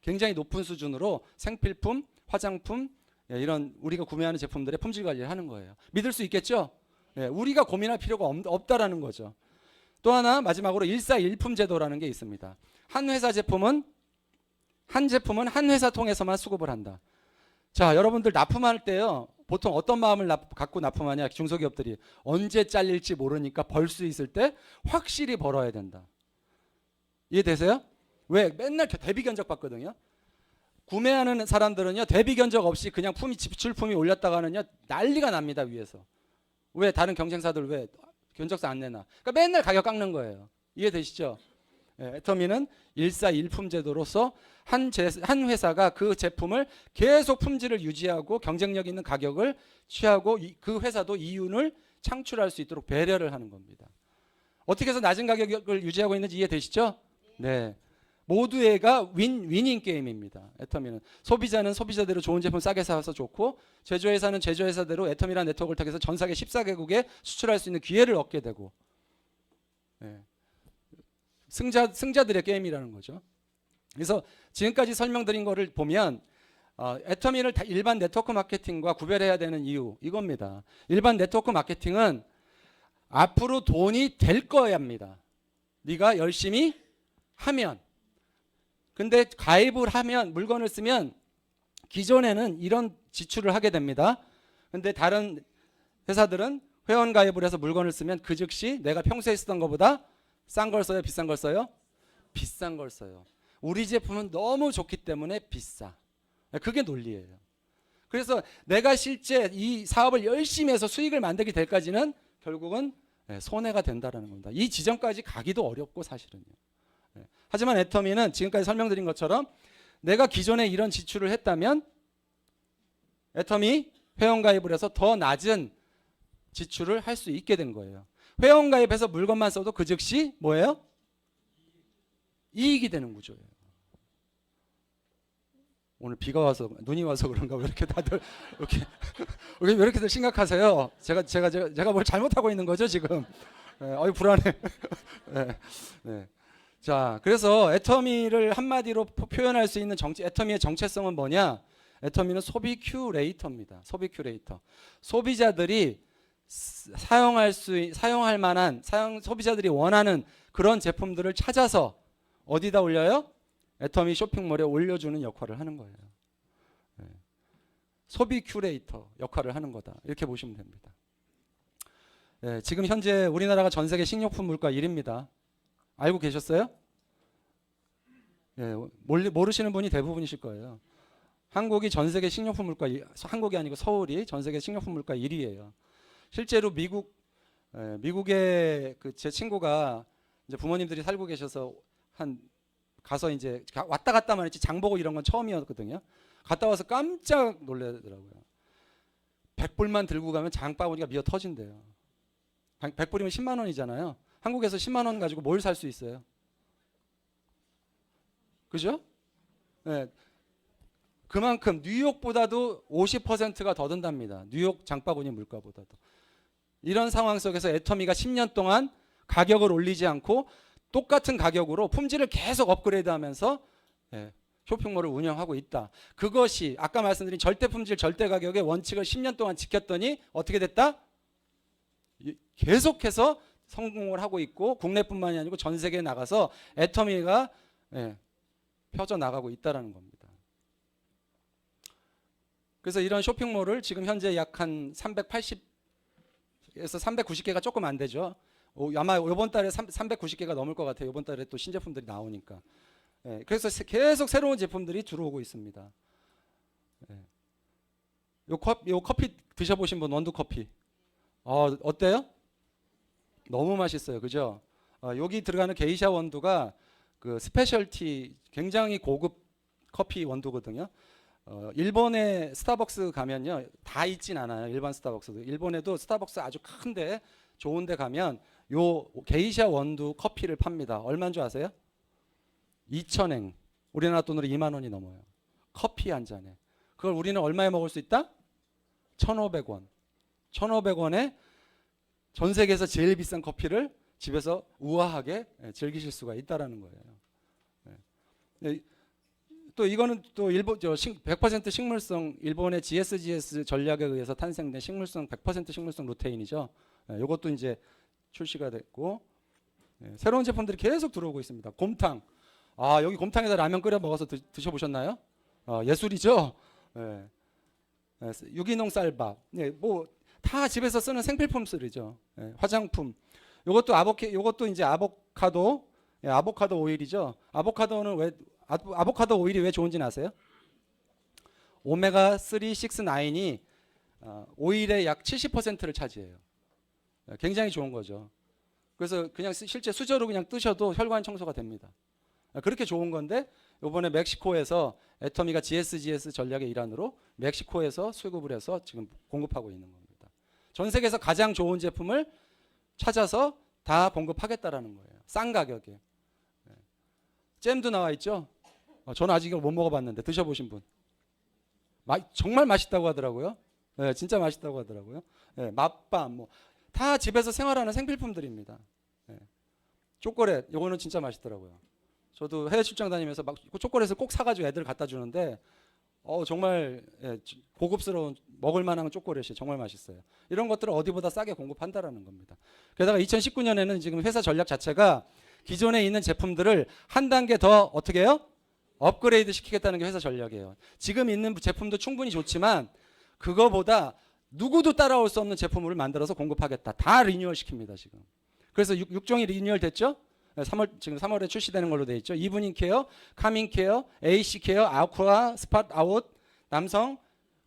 굉장히 높은 수준으로 생필품, 화장품 이런 우리가 구매하는 제품들의 품질 관리를 하는 거예요. 믿을 수 있겠죠? 우리가 고민할 필요가 없다라는 거죠. 또 하나 마지막으로 1사1품 제도라는 게 있습니다. 한 제품은 한 회사 통해서만 수급을 한다. 자, 여러분들 납품할 때요. 보통 어떤 마음을 갖고 납품하냐? 중소기업들이 언제 잘릴지 모르니까 벌 수 있을 때 확실히 벌어야 된다. 이해되세요? 왜? 맨날 대비 견적 받거든요. 구매하는 사람들은요. 대비 견적 없이 그냥 지출품이 올렸다가는요. 난리가 납니다. 위에서. 왜? 다른 경쟁사들 왜 견적서 안 내나? 그러니까 맨날 가격 깎는 거예요. 이해되시죠? 애터미는 1사1품 제도로서 한 회사가 그 제품을 계속 품질을 유지하고 경쟁력 있는 가격을 취하고 그 회사도 이윤을 창출할 수 있도록 배려를 하는 겁니다. 어떻게 해서 낮은 가격을 유지하고 있는지 이해되시죠? 네. 모두가 윈윈 게임입니다. 애터미는 소비자는 소비자대로 좋은 제품 싸게 사서 좋고 제조회사는 제조회사대로 애터미라는 네트워크를 통해서 전 세계 14개국에 수출할 수 있는 기회를 얻게 되고 승자들의 게임이라는 거죠. 그래서 지금까지 설명드린 거를 보면 애터미를 일반 네트워크 마케팅과 구별해야 되는 이유 이겁니다. 일반 네트워크 마케팅은 앞으로 돈이 될 거야 합니다. 네가 열심히 하면. 근데 가입을 하면, 물건을 쓰면 기존에는 이런 지출을 하게 됩니다. 근데 다른 회사들은 회원 가입을 해서 물건을 쓰면 그 즉시 내가 평소에 쓰던 것보다 싼 걸 써요, 비싼 걸 써요? 비싼 걸 써요. 우리 제품은 너무 좋기 때문에 비싸. 그게 논리예요. 그래서 내가 실제 이 사업을 열심히 해서 수익을 만들게 될까지는 결국은 손해가 된다라는 겁니다. 이 지점까지 가기도 어렵고 사실은요. 하지만 애터미는 지금까지 설명드린 것처럼 내가 기존에 이런 지출을 했다면 애터미 회원 가입을 해서 더 낮은 지출을 할 수 있게 된 거예요. 회원 가입해서 물건만 써도 그 즉시 뭐예요? 이익이 되는 구조예요. 오늘 비가 와서 눈이 와서 그런가 왜 이렇게 다들 이렇게 왜 이렇게들 심각하세요? 제가 뭘 잘못하고 있는 거죠 지금? 어이 불안해. 네, 네. 자, 그래서 애터미를 한마디로 표현할 수 있는 애터미의 정체성은 뭐냐? 애터미는 소비 큐레이터입니다. 소비 큐레이터. 소비자들이 사용할 만한 소비자들이 원하는 그런 제품들을 찾아서 어디다 올려요? 애터미 쇼핑몰에 올려주는 역할을 하는 거예요. 소비 큐레이터 역할을 하는 거다. 이렇게 보시면 됩니다. 지금 현재 우리나라가 전 세계 식료품 물가 1위입니다. 알고 계셨어요? 모르시는 분이 대부분이실 거예요. 한국이 전 세계 식료품 물가, 한국이 아니고 서울이 전 세계 식료품 물가 1위예요. 실제로 미국의 제 친구가 이제 부모님들이 살고 계셔서 가서 이제 왔다 갔다만 했지 장 보고 이런 건 처음이었거든요. 갔다 와서 깜짝 놀라더라고요. 100불만 들고 가면 장바구니가 미어 터진대요. 100불이면 10만 원이잖아요. 한국에서 10만 원 가지고 뭘 살 수 있어요? 그죠? 네. 그만큼 뉴욕보다도 50%가 더 든답니다. 뉴욕 장바구니 물가보다도. 이런 상황 속에서 애터미가 10년 동안 가격을 올리지 않고 똑같은 가격으로 품질을 계속 업그레이드하면서 쇼핑몰을 운영하고 있다. 그것이 아까 말씀드린 절대 품질 절대 가격의 원칙을 10년 동안 지켰더니 어떻게 됐다? 계속해서 성공을 하고 있고 국내뿐만이 아니고 전 세계에 나가서 애터미가 펴져 나가고 있다라는 겁니다. 그래서 이런 쇼핑몰을 지금 현재 약 한 380에서 390개가 조금 안 되죠. 아마 이번 달에 390개가 넘을 것 같아요. 이번 달에 또 신제품들이 나오니까. 그래서 계속 새로운 제품들이 들어오고 있습니다. 요 커피 드셔보신 분, 원두 커피. 어때요? 너무 맛있어요. 그죠? 여기 들어가는 게이샤 원두가 그 스페셜티 굉장히 고급 커피 원두거든요. 일본의 스타벅스 가면요. 다 있진 않아요. 일반 스타벅스도. 일본에도 스타벅스 아주 큰데 좋은데 가면 요 게이샤 원두 커피를 팝니다. 얼마인 줄 아세요? 2,000엔. 우리나라 돈으로 2만 원이 넘어요. 커피 한 잔에. 그걸 우리는 얼마에 먹을 수 있다? 1,500원. 1,500원에 전 세계에서 제일 비싼 커피를 집에서 우아하게 즐기실 수가 있다라는 거예요. 또 이거는 또 100% 식물성 일본의 GSGS 전략에 의해서 탄생된 100% 식물성 루테인이죠. 이것도 이제 출시가 됐고 새로운 제품들이 계속 들어오고 있습니다. 곰탕. 여기 곰탕에다 라면 끓여 먹어서 드셔보셨나요? 예술이죠. 유기농 쌀밥. 뭐 다 집에서 쓰는 생필품들이죠. 화장품. 요것도 이제 아보카도 오일이죠. 아보카도 오일이 왜 좋은지는 아세요? 오메가 3, 6, 9이 오일의 약 70%를 차지해요. 굉장히 좋은 거죠. 그래서 그냥 실제 수저로 그냥 뜨셔도 혈관 청소가 됩니다. 그렇게 좋은 건데 이번에 멕시코에서 애터미가 GSGS 전략의 일환으로 멕시코에서 수급을 해서 지금 공급하고 있는 겁니다. 전 세계에서 가장 좋은 제품을 찾아서 다 공급하겠다라는 거예요. 싼 가격에. 잼도 나와 있죠. 저는 아직 이걸 못 먹어봤는데 드셔보신 분. 정말 맛있다고 하더라고요. 진짜 맛있다고 하더라고요. 맛밤 뭐 다 집에서 생활하는 생필품들입니다. 초콜릿 이거는 진짜 맛있더라고요. 저도 해외 출장 다니면서 막 초콜릿을 꼭 사가지고 애들 갖다 주는데 정말 고급스러운 먹을 만한 초콜릿이 정말 맛있어요. 이런 것들을 어디보다 싸게 공급한다라는 겁니다. 게다가 2019년에는 지금 회사 전략 자체가 기존에 있는 제품들을 한 단계 더 어떻게 해요? 업그레이드 시키겠다는 게 회사 전략이에요. 지금 있는 제품도 충분히 좋지만 그거보다 누구도 따라올 수 없는 제품을 만들어서 공급하겠다. 다 리뉴얼 시킵니다, 지금. 그래서 6종이 리뉴얼 됐죠? 지금 3월에 출시되는 걸로 돼 있죠. 이브닝 케어, 카밍 케어, AC 케어, 아쿠아, 스팟 아웃, 남성,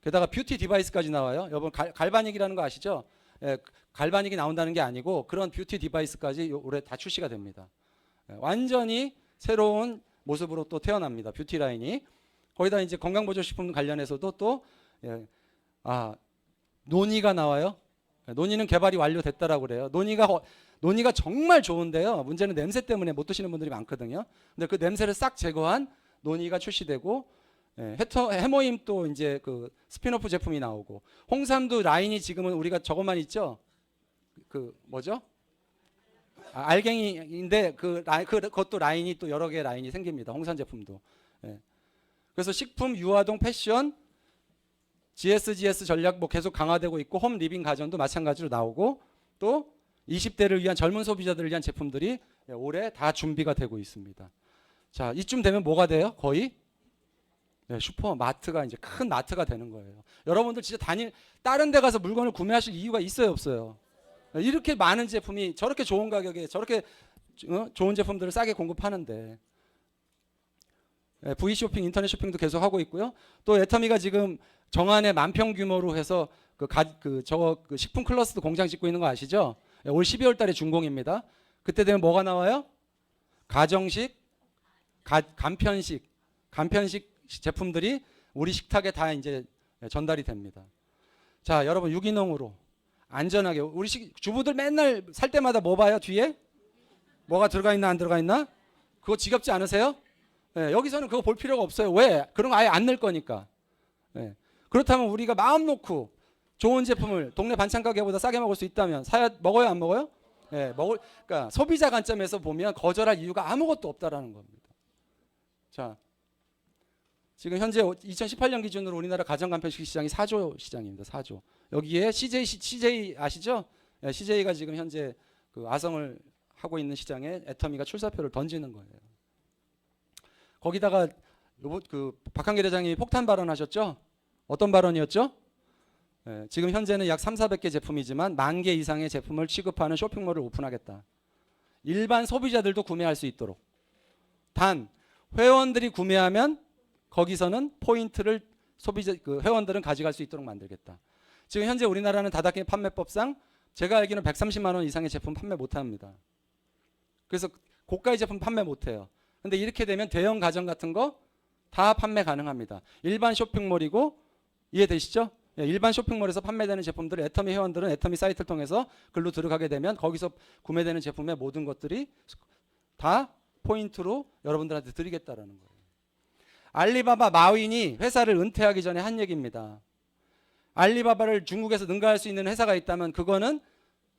게다가 뷰티 디바이스까지 나와요. 여러분 갈바닉이라는 거 아시죠? 예, 갈바닉이 나온다는 게 아니고 그런 뷰티 디바이스까지 올해 다 출시가 됩니다. 예, 완전히 새로운 모습으로 또 태어납니다. 뷰티 라인이. 거기다 이제 건강보조식품 관련해서도 또 예, 논이가 나와요. 예, 논이는 개발이 완료됐다라고 그래요. 논이가 정말 좋은데요. 문제는 냄새 때문에 못 드시는 분들이 많거든요. 근데 그 냄새를 싹 제거한 논이가 출시되고 예, 해모임 또 이제 그 스피노프 제품이 나오고 홍삼도 라인이 지금은 우리가 저것만 있죠. 그 뭐죠? 알갱이인데 그것도 라인이 또 여러 개 라인이 생깁니다. 홍삼 제품도. 예. 그래서 식품, 유아동, 패션, GSGS 전략 뭐 계속 강화되고 있고 홈 리빙 가전도 마찬가지로 나오고 또 20대를 위한 젊은 소비자들을 위한 제품들이 올해 다 준비가 되고 있습니다. 자, 이쯤 되면 뭐가 돼요? 거의 슈퍼마트가 이제 큰 마트가 되는 거예요. 여러분들 진짜 다른 데 가서 물건을 구매하실 이유가 있어요, 없어요? 이렇게 많은 제품이 저렇게 좋은 가격에 저렇게 좋은 제품들을 싸게 공급하는데 V 쇼핑, 인터넷 쇼핑도 계속 하고 있고요. 또 애터미가 지금 정안에 만평 규모로 해서 그 식품 클러스터 공장 짓고 있는 거 아시죠? 올 12월 달에 준공입니다. 그때 되면 뭐가 나와요? 가정식, 간편식 제품들이 우리 식탁에 다 이제 전달이 됩니다. 자, 여러분 유기농으로 안전하게 우리 주부들 맨날 살 때마다 뭐 봐요? 뒤에 뭐가 들어가 있나 안 들어가 있나? 그거 지겹지 않으세요? 네, 여기서는 그거 볼 필요가 없어요. 왜? 그런 거 아예 안 넣을 거니까. 네. 그렇다면 우리가 마음 놓고 좋은 제품을 동네 반찬 가게보다 싸게 먹을 수 있다면 먹어요, 안 먹어요? 네, 그러니까 소비자 관점에서 보면 거절할 이유가 아무것도 없다라는 겁니다. 자, 지금 현재 2018년 기준으로 우리나라 가정간편식 시장이 4조 시장입니다. 4조. 여기에 CJ 아시죠? 네, CJ가 지금 현재 그 아성을 하고 있는 시장에 애터미가 출사표를 던지는 거예요. 거기다가 박한길 회장님이 폭탄 발언하셨죠? 어떤 발언이었죠? 네, 지금 현재는 약 3,400개 제품이지만 10,000개 이상의 제품을 취급하는 쇼핑몰을 오픈하겠다. 일반 소비자들도 구매할 수 있도록. 단 회원들이 구매하면 거기서는 포인트를 회원들은 가져갈 수 있도록 만들겠다. 지금 현재 우리나라는 다단계 판매법상 제가 알기로는 130만 원 이상의 제품 판매 못합니다. 그래서 고가의 제품 판매 못해요. 근데 이렇게 되면 대형 가전 같은 거 다 판매 가능합니다. 일반 쇼핑몰이고 이해되시죠? 일반 쇼핑몰에서 판매되는 제품들 애터미 회원들은 애터미 사이트를 통해서 글로 들어가게 되면 거기서 구매되는 제품의 모든 것들이 다 포인트로 여러분들한테 드리겠다라는 거예요. 알리바바 마윈이 회사를 은퇴하기 전에 한 얘기입니다. 알리바바를 중국에서 능가할 수 있는 회사가 있다면 그거는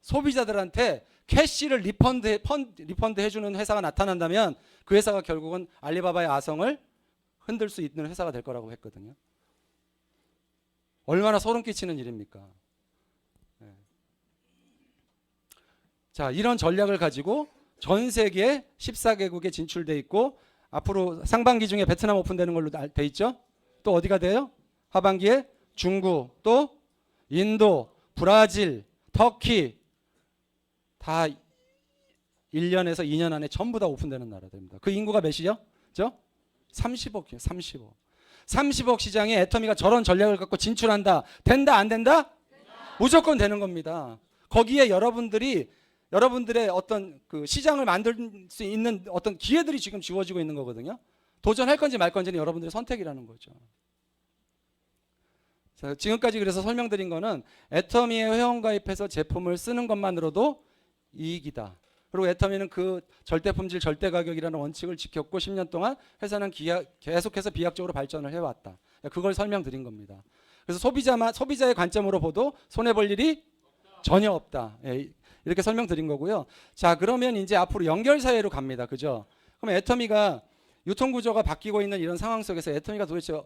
소비자들한테 캐시를 리펀드 해주는 회사가 나타난다면 그 회사가 결국은 알리바바의 아성을 흔들 수 있는 회사가 될 거라고 했거든요. 얼마나 소름 끼치는 일입니까? 네. 자, 이런 전략을 가지고 전 세계 14개국에 진출돼 있고 앞으로 상반기 중에 베트남 오픈되는 걸로 돼 있죠. 또 어디가 돼요? 하반기에 중국, 또 인도, 브라질, 터키 다 1년에서 2년 안에 전부 다 오픈되는 나라들입니다. 그 인구가 몇이죠? 30억이에요. 30억. 30억 시장에 애터미가 저런 전략을 갖고 진출한다. 된다 안 된다? 무조건 되는 겁니다. 거기에 여러분들의 어떤 그 시장을 만들 수 있는 어떤 기회들이 지금 주어지고 있는 거거든요. 도전할 건지 말 건지는 여러분들의 선택이라는 거죠. 자, 지금까지 그래서 설명드린 거는 애터미에 회원가입해서 제품을 쓰는 것만으로도 이익이다. 그리고 애터미는 그 절대품질 절대가격이라는 원칙을 지켰고 10년 동안 회사는 계속해서 비약적으로 발전을 해왔다. 그걸 설명드린 겁니다. 그래서 소비자의 관점으로 봐도 손해볼 일이 전혀 없다. 이렇게 설명드린 거고요. 자, 그러면 이제 앞으로 연결사회로 갑니다. 그죠? 그럼 애터미가 유통구조가 바뀌고 있는 이런 상황 속에서 애터미가 도대체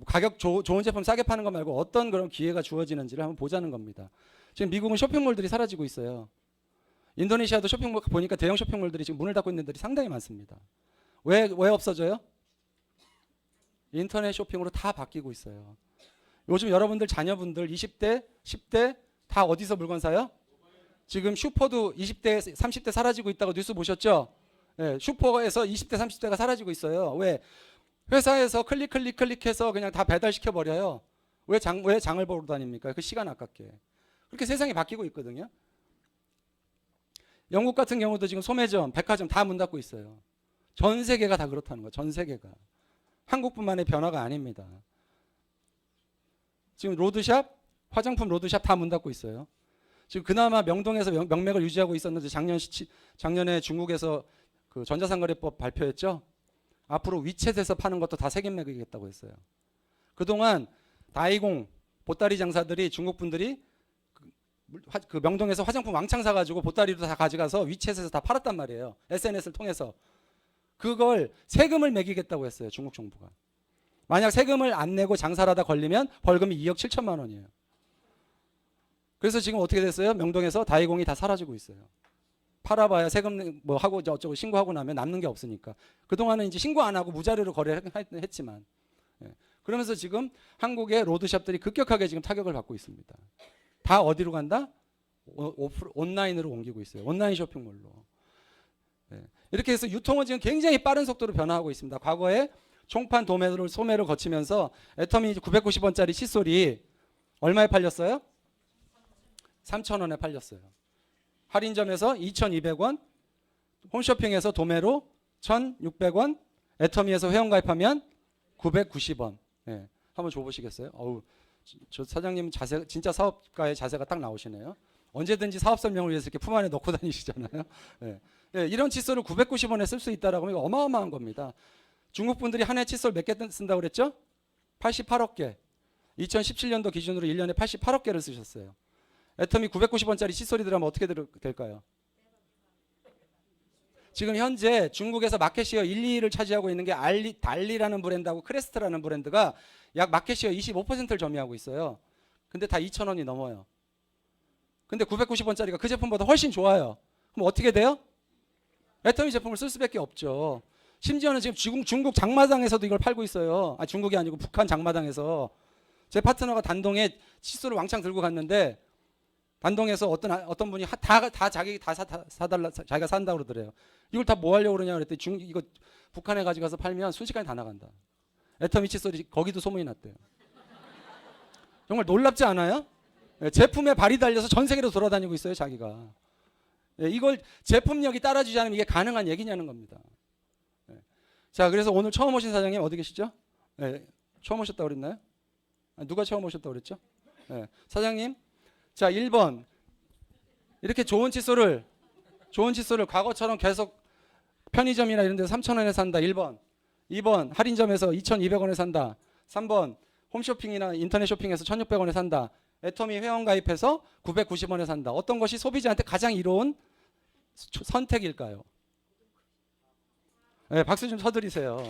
가격 좋은 제품 싸게 파는 거 말고 어떤 그런 기회가 주어지는지를 한번 보자는 겁니다. 지금 미국은 쇼핑몰들이 사라지고 있어요. 인도네시아도 쇼핑몰 보니까 대형 쇼핑몰들이 지금 문을 닫고 있는 데들이 상당히 많습니다. 왜 없어져요? 인터넷 쇼핑으로 다 바뀌고 있어요. 요즘 여러분들 자녀분들 20대, 10대 다 어디서 물건 사요? 지금 슈퍼도 20대, 30대 사라지고 있다고 뉴스 보셨죠? 네, 슈퍼에서 20대, 30대가 사라지고 있어요. 왜? 회사에서 클릭해서 그냥 다 배달시켜 버려요. 왜 장을 보러 다닙니까? 그 시간 아깝게. 그렇게 세상이 바뀌고 있거든요. 영국 같은 경우도 지금 소매점, 백화점 다 문 닫고 있어요. 전 세계가 다 그렇다는 거예요. 전 세계가. 한국뿐만의 변화가 아닙니다. 지금 로드샵, 화장품 로드샵 다 문 닫고 있어요. 지금 그나마 명동에서 명맥을 유지하고 있었는데 작년에 중국에서 그 전자상거래법 발표했죠. 앞으로 위챗에서 파는 것도 다 세금 매기겠다고 했어요. 그동안 다이공, 보따리 장사들이 중국 분들이 그 명동에서 화장품 왕창 사가지고 보따리로 다 가져가서 위챗에서 다 팔았단 말이에요. SNS를 통해서. 그걸 세금을 매기겠다고 했어요. 중국 정부가. 만약 세금을 안 내고 장사를 하다 걸리면 벌금이 2억 7천만 원이에요. 그래서 지금 어떻게 됐어요? 명동에서 다이공이 다 사라지고 있어요. 팔아봐야 세금 뭐 하고 어쩌고 신고하고 나면 남는 게 없으니까. 그동안은 이제 신고 안 하고 무자료로 거래했지만. 예. 그러면서 지금 한국의 로드샵들이 급격하게 지금 타격을 받고 있습니다. 다 어디로 간다? 온라인으로 옮기고 있어요. 온라인 쇼핑몰로. 예. 이렇게 해서 유통은 지금 굉장히 빠른 속도로 변화하고 있습니다. 과거에 총판 소매를 거치면서 애터미 990원짜리 칫솔이 얼마에 팔렸어요? 3,000원에 팔렸어요. 할인점에서 2,200원, 홈쇼핑에서 도매로 1,600원, 애터미에서 회원가입하면 990원. 예, 한번 줘보시겠어요? 어우, 저 사장님 진짜 사업가의 자세가 딱 나오시네요. 언제든지 사업 설명을 위해서 이렇게 품 안에 넣고 다니시잖아요. 예. 예, 이런 칫솔을 990원에 쓸 수 있다라고 하면 어마어마한 겁니다. 중국 분들이 한 해 칫솔 몇 개 쓴다고 그랬죠? 88억 개. 2017년도 기준으로 1년에 88억 개를 쓰셨어요. 애터미 990원짜리 칫솔이 들어가면 어떻게 될까요? 지금 현재 중국에서 마켓시어 1, 2위를 차지하고 있는 게 달리라는 브랜드하고 크레스트라는 브랜드가 약 마켓시어 25%를 점유하고 있어요. 근데 다 2,000원이 넘어요. 근데 990원짜리가 그 제품보다 훨씬 좋아요. 그럼 어떻게 돼요? 애터미 제품을 쓸 수밖에 없죠. 심지어는 지금 중국 장마당에서도 이걸 팔고 있어요. 중국이 아니고 북한 장마당에서. 제 파트너가 단동에 칫솔을 왕창 들고 갔는데 단동에서 어떤 분이 자기가 산다고 그러더래요. 이걸 다 뭐 하려고 그러냐 그랬더니 이거 북한에 가져가서 팔면 순식간에 다 나간다. 애터미 칫솔이 거기도 소문이 났대요. 정말 놀랍지 않아요? 제품에 발이 달려서 전 세계로 돌아다니고 있어요, 자기가. 이걸 제품력이 따라주지 않으면 이게 가능한 얘기냐는 겁니다. 자, 그래서 오늘 처음 오신 사장님 어디 계시죠? 처음 오셨다고 그랬나요? 누가 처음 오셨다고 그랬죠? 사장님, 자 1번 이렇게 좋은 칫솔을 과거처럼 계속 편의점이나 이런 데서 3,000원에 산다. 1번. 2번 할인점에서 2,200원에 산다. 3번 홈쇼핑이나 인터넷 쇼핑에서 1,600원에 산다. 애터미 회원가입해서 990원에 산다. 어떤 것이 소비자한테 가장 이로운 선택일까요? 네, 박수 좀 쳐드리세요.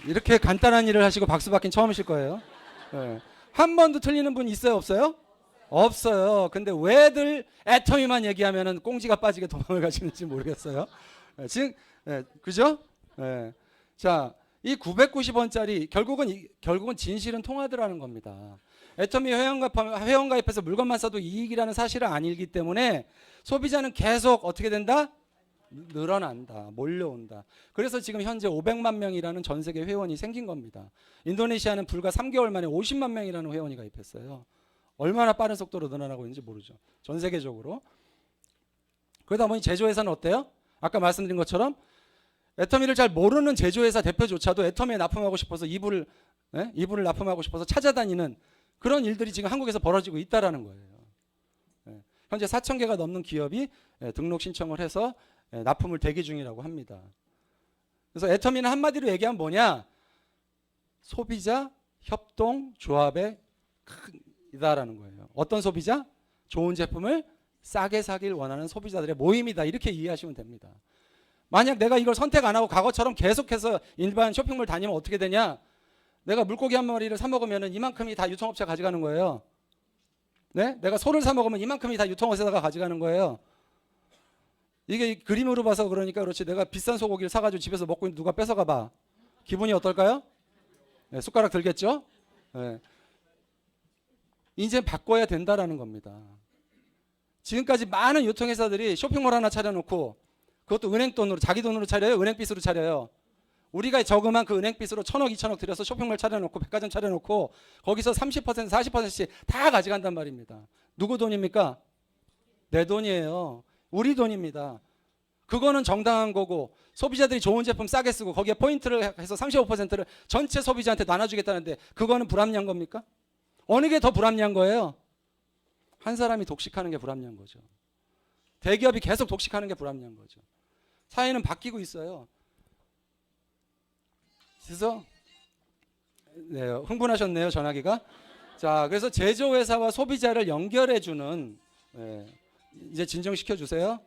이렇게 간단한 일을 하시고 박수 받긴 처음이실 거예요. 한 번도 틀리는 분 있어요, 없어요? 없어요. 근데 왜들 애터미만 얘기하면은 꽁지가 빠지게 도망을 가시는지 모르겠어요. 지금 그죠? 자, 이 990원짜리 결국은 진실은 통하더라는 겁니다. 애터미 회원가입해서 물건만 사도 이익이라는 사실은 아니기 때문에 소비자는 계속 어떻게 된다? 늘어난다, 몰려온다. 그래서 지금 현재 500만 명이라는 전 세계 회원이 생긴 겁니다. 인도네시아는 불과 3개월 만에 50만 명이라는 회원이 가입했어요. 얼마나 빠른 속도로 늘어나고 있는지 모르죠. 전 세계적으로. 그러다 보니 제조회사는 어때요? 아까 말씀드린 것처럼 애터미를 잘 모르는 제조회사 대표조차도 애터미에 납품하고 싶어서 이불을 납품하고 싶어서 찾아다니는 그런 일들이 지금 한국에서 벌어지고 있다라는 거예요. 현재 4,000개가 넘는 기업이 등록 신청을 해서 납품을 대기 중이라고 합니다. 그래서 애터미는 한마디로 얘기하면 뭐냐? 소비자 협동 조합의 이다라는 거예요. 어떤 소비자? 좋은 제품을 싸게 사길 원하는 소비자들의 모임이다. 이렇게 이해하시면 됩니다. 만약 내가 이걸 선택 안 하고 과거처럼 계속해서 일반 쇼핑몰 다니면 어떻게 되냐? 내가 물고기 한 마리를 사 먹으면 이만큼이 다 유통업체가 가져가는 거예요. 네? 내가 소를 사 먹으면 이만큼이 다 유통업체에다가 가져가는 거예요. 이게 그림으로 봐서 그러니까 그렇지. 내가 비싼 소고기를 사가지고 집에서 먹고 있는데 누가 뺏어가 봐. 기분이 어떨까요? 네, 숟가락 들겠죠? 네. 이제 바꿔야 된다라는 겁니다. 지금까지 많은 유통회사들이 쇼핑몰 하나 차려놓고 그것도 은행 돈으로 자기 돈으로 차려요? 은행빚으로 차려요? 우리가 저금한 그 은행빚으로 1,000억, 2,000억 들여서 쇼핑몰 차려놓고 백화점 차려놓고 거기서 30%, 40%씩 다 가져간단 말입니다. 누구 돈입니까? 내 돈이에요. 우리 돈입니다. 그거는 정당한 거고 소비자들이 좋은 제품 싸게 쓰고 거기에 포인트를 해서 35%를 전체 소비자한테 나눠주겠다는데 그거는 불합리한 겁니까? 어느 게 더 불합리한 거예요? 한 사람이 독식하는 게 불합리한 거죠. 대기업이 계속 독식하는 게 불합리한 거죠. 사회는 바뀌고 있어요. 그래서 네, 흥분하셨네요, 전화기가. 자, 그래서 제조회사와 소비자를 연결해주는 이제 진정시켜 주세요.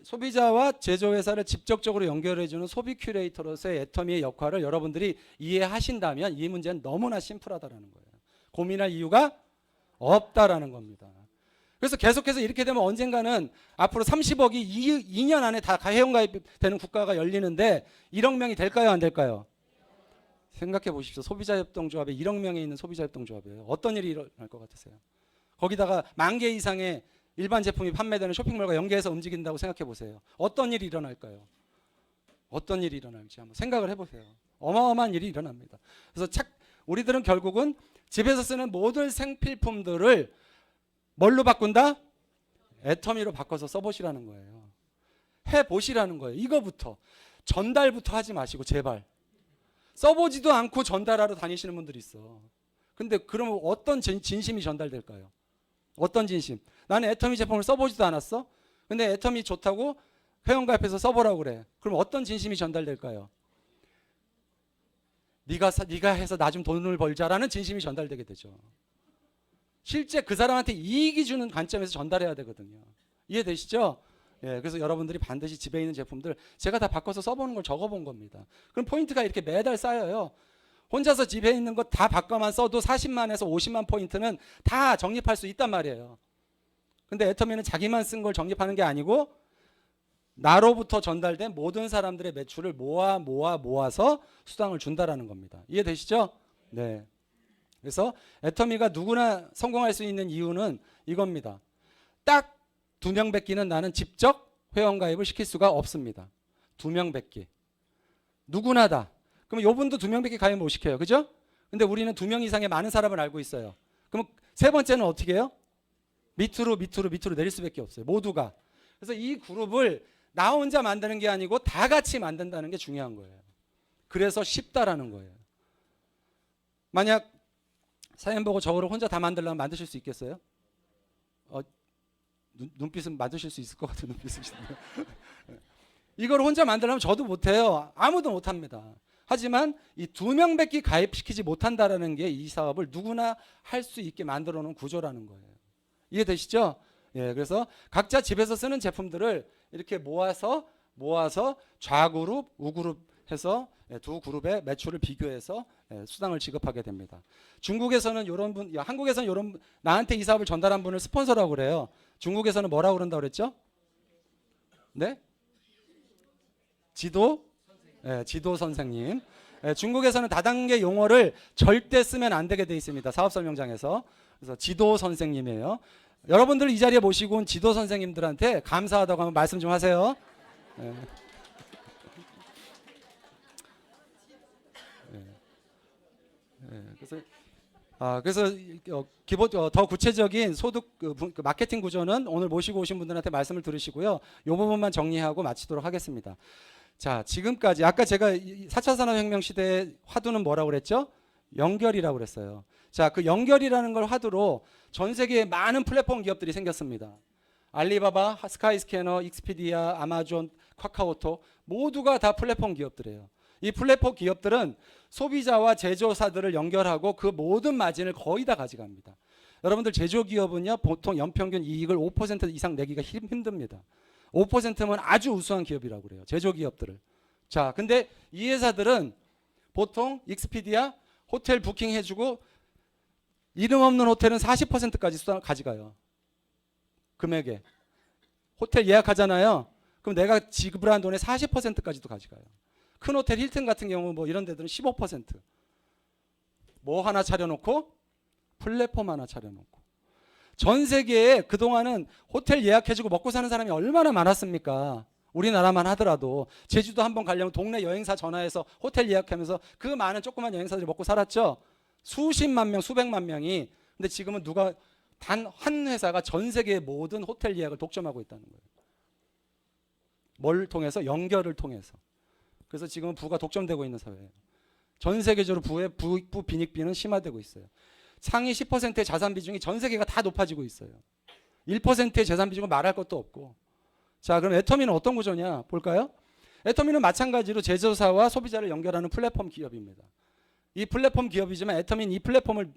소비자와 제조회사를 직접적으로 연결해주는 소비 큐레이터로서의 애터미의 역할을 여러분들이 이해하신다면 이 문제는 너무나 심플하다라는 거예요. 고민할 이유가 없다라는 겁니다. 그래서 계속해서 이렇게 되면 언젠가는 앞으로 30억이 2년 안에 다 회원가입되는 국가가 열리는데 1억 명이 될까요, 안 될까요? 생각해 보십시오. 소비자협동조합에 1억 명이 있는 소비자협동조합이에요. 어떤 일이 일어날 것 같으세요? 거기다가 10,000개 이상의 일반 제품이 판매되는 쇼핑몰과 연계해서 움직인다고 생각해 보세요. 어떤 일이 일어날까요? 어떤 일이 일어날지 한번 생각을 해보세요. 어마어마한 일이 일어납니다. 그래서 우리들은 결국은 집에서 쓰는 모든 생필품들을 뭘로 바꾼다? 애터미로 바꿔서 써보시라는 거예요. 해보시라는 거예요. 이거부터. 전달부터 하지 마시고 제발. 써보지도 않고 전달하러 다니시는 분들이 있어. 근데 그러면 어떤 진심이 전달될까요? 어떤 진심? 나는 애터미 제품을 써보지도 않았어. 근데 애터미 좋다고 회원가입해서 써보라고 그래. 그럼 어떤 진심이 전달될까요? 네가 해서 나 좀 돈을 벌자라는 진심이 전달되게 되죠. 실제 그 사람한테 이익이 주는 관점에서 전달해야 되거든요. 이해되시죠? 예, 그래서 여러분들이 반드시 집에 있는 제품들 제가 다 바꿔서 써보는 걸 적어본 겁니다. 그럼 포인트가 이렇게 매달 쌓여요. 혼자서 집에 있는 거 다 바꿔만 써도 40만에서 50만 포인트는 다 적립할 수 있단 말이에요. 근데 애터미는 자기만 쓴 걸 적립하는 게 아니고 나로부터 전달된 모든 사람들의 매출을 모아서 수당을 준다라는 겁니다. 이해되시죠? 네. 그래서 애터미가 누구나 성공할 수 있는 이유는 이겁니다. 딱 2명 뵙기는 나는 직접 회원가입을 시킬 수가 없습니다. 2명 뵙기. 누구나 다. 그럼 요분도 2명 뵙기 가입 못 시켜요. 그죠? 근데 우리는 2명 이상의 많은 사람을 알고 있어요. 그럼 세 번째는 어떻게 해요? 밑으로 내릴 수밖에 없어요. 모두가. 그래서 이 그룹을 나 혼자 만드는 게 아니고 다 같이 만든다는 게 중요한 거예요. 그래서 쉽다라는 거예요. 만약 사연 보고 저거를 혼자 다 만들려면 만드실 수 있겠어요? 눈빛은 만드실 수 있을 것 같은 눈빛이신데. 이걸 혼자 만들려면 저도 못해요. 아무도 못합니다. 하지만 이 2명 뵙기 가입시키지 못한다라는 게 이 사업을 누구나 할 수 있게 만들어 놓은 구조라는 거예요. 이해되시죠? 예, 그래서 각자 집에서 쓰는 제품들을 이렇게 모아서 좌그룹, 우그룹 해서 두 그룹의 매출을 비교해서 수당을 지급하게 됩니다. 중국에서는 이런 분, 한국에서는 이런 나한테 이 사업을 전달한 분을 스폰서라고 그래요. 중국에서는 뭐라고 그런다고 그랬죠? 네? 지도 선생님. 중국에서는 다단계 용어를 절대 쓰면 안 되게 돼 있습니다. 사업 설명장에서. 그래서 지도 선생님이에요. 여러분들 이 자리에 모시고 온 지도 선생님들한테 감사하다고 한번 말씀 좀 하세요. 그래서 기본 더 구체적인 소득 그 마케팅 구조는 오늘 모시고 오신 분들한테 말씀을 들으시고요. 이 부분만 정리하고 마치도록 하겠습니다. 자, 지금까지 아까 제가 4차 산업혁명 시대의 화두는 뭐라고 그랬죠? 연결이라고 그랬어요. 자, 그 연결이라는 걸 화두로 전 세계에 많은 플랫폼 기업들이 생겼습니다. 알리바바, 스카이스캐너, 익스피디아, 아마존, 카카오톡 모두가 다 플랫폼 기업들이에요. 이 플랫폼 기업들은 소비자와 제조사들을 연결하고 그 모든 마진을 거의 다 가져갑니다. 여러분들 제조기업은요 보통 연평균 이익을 5% 이상 내기가 힘듭니다. 5%면 아주 우수한 기업이라고 그래요. 제조기업들을. 자, 근데 이 회사들은 보통 익스피디아 호텔 부킹 해주고 이름 없는 호텔은 40%까지 가져가요. 금액에. 호텔 예약하잖아요. 그럼 내가 지불한 돈의 40%까지도 가져가요. 큰 호텔 힐튼 같은 경우 뭐 이런 데들은 15%. 뭐 하나 차려놓고 플랫폼 하나 차려놓고. 전 세계에 그동안은 호텔 예약해주고 먹고 사는 사람이 얼마나 많았습니까? 우리나라만 하더라도 제주도 한번 가려면 동네 여행사 전화해서 호텔 예약하면서 그 많은 조그만 여행사들이 먹고 살았죠. 수십만 명, 수백만 명이. 근데 지금은 누가 단 한 회사가 전 세계의 모든 호텔 예약을 독점하고 있다는 거예요. 뭘 통해서? 연결을 통해서. 그래서 지금은 부가 독점되고 있는 사회예요. 전 세계적으로 부 빈익빈은 심화되고 있어요. 상위 10%의 자산 비중이 전 세계가 다 높아지고 있어요. 1%의 재산 비중은 말할 것도 없고. 자, 그럼 애터미는 어떤 구조냐 볼까요? 애터미는 마찬가지로 제조사와 소비자를 연결하는 플랫폼 기업입니다. 이 플랫폼 기업이지만 애터미는 이 플랫폼을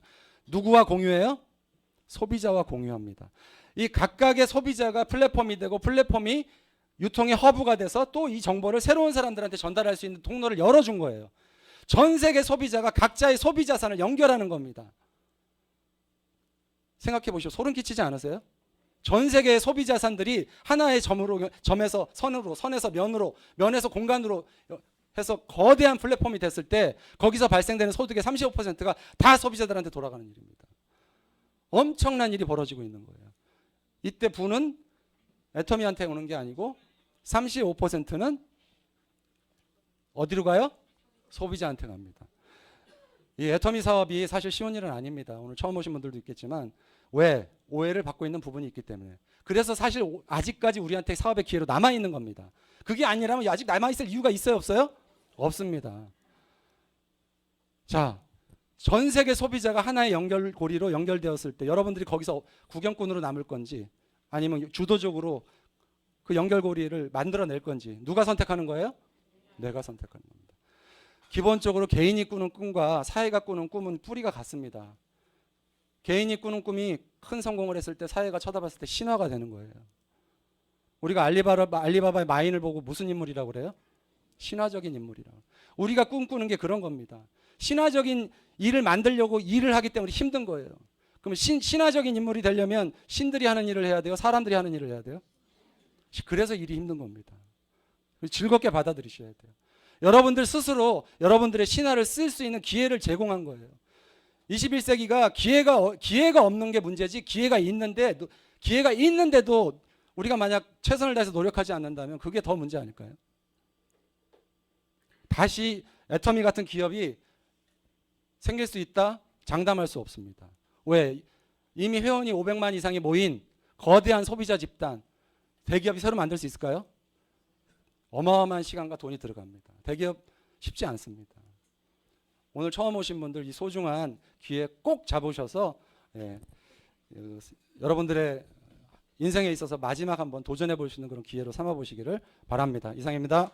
누구와 공유해요? 소비자와 공유합니다. 이 각각의 소비자가 플랫폼이 되고 플랫폼이 유통의 허브가 돼서 또 이 정보를 새로운 사람들한테 전달할 수 있는 통로를 열어준 거예요. 전 세계 소비자가 각자의 소비 자산을 연결하는 겁니다. 생각해 보시오. 소름 끼치지 않으세요? 전 세계의 소비 자산들이 하나의 점에서 선에서 면으로, 면에서 공간으로 해서 거대한 플랫폼이 됐을 때 거기서 발생되는 소득의 35%가 다 소비자들한테 돌아가는 일입니다. 엄청난 일이 벌어지고 있는 거예요. 이때 부는 애터미한테 오는 게 아니고 35%는 어디로 가요? 소비자한테 갑니다. 이 애터미 사업이 사실 쉬운 일은 아닙니다. 오늘 처음 오신 분들도 있겠지만 왜? 오해를 받고 있는 부분이 있기 때문에. 그래서 사실 아직까지 우리한테 사업의 기회로 남아있는 겁니다. 그게 아니라면 아직 남아있을 이유가 있어요? 없어요? 없습니다. 자, 전 세계 소비자가 하나의 연결고리로 연결되었을 때 여러분들이 거기서 구경꾼으로 남을 건지 아니면 주도적으로 그 연결고리를 만들어낼 건지 누가 선택하는 거예요? 내가 선택하는 겁니다. 기본적으로 개인이 꾸는 꿈과 사회가 꾸는 꿈은 뿌리가 같습니다. 개인이 꾸는 꿈이 큰 성공을 했을 때 사회가 쳐다봤을 때 신화가 되는 거예요. 우리가 알리바바의 마인을 보고 무슨 인물이라고 그래요? 신화적인 인물이라고. 우리가 꿈꾸는 게 그런 겁니다. 신화적인 일을 만들려고 일을 하기 때문에 힘든 거예요. 그럼 신화적인 인물이 되려면 신들이 하는 일을 해야 돼요? 사람들이 하는 일을 해야 돼요? 그래서 일이 힘든 겁니다. 즐겁게 받아들이셔야 돼요. 여러분들 스스로 여러분들의 신화를 쓸 수 있는 기회를 제공한 거예요. 21세기가 기회가 없는 게 문제지 기회가 있는데도 우리가 만약 최선을 다해서 노력하지 않는다면 그게 더 문제 아닐까요? 다시 애터미 같은 기업이 생길 수 있다? 장담할 수 없습니다. 왜? 이미 회원이 500만 이상이 모인 거대한 소비자 집단, 대기업이 새로 만들 수 있을까요? 어마어마한 시간과 돈이 들어갑니다. 대기업 쉽지 않습니다. 오늘 처음 오신 분들 이 소중한 기회 꼭 잡으셔서 여러분들의 인생에 있어서 마지막 한번 도전해 볼 수 있는 그런 기회로 삼아 보시기를 바랍니다. 이상입니다.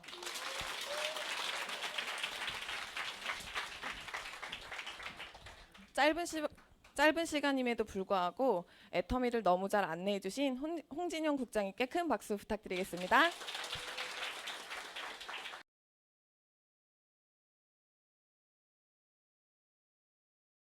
짧은 시간임에도 불구하고 애터미를 너무 잘 안내해 주신 홍진영 국장님께 큰 박수 부탁드리겠습니다.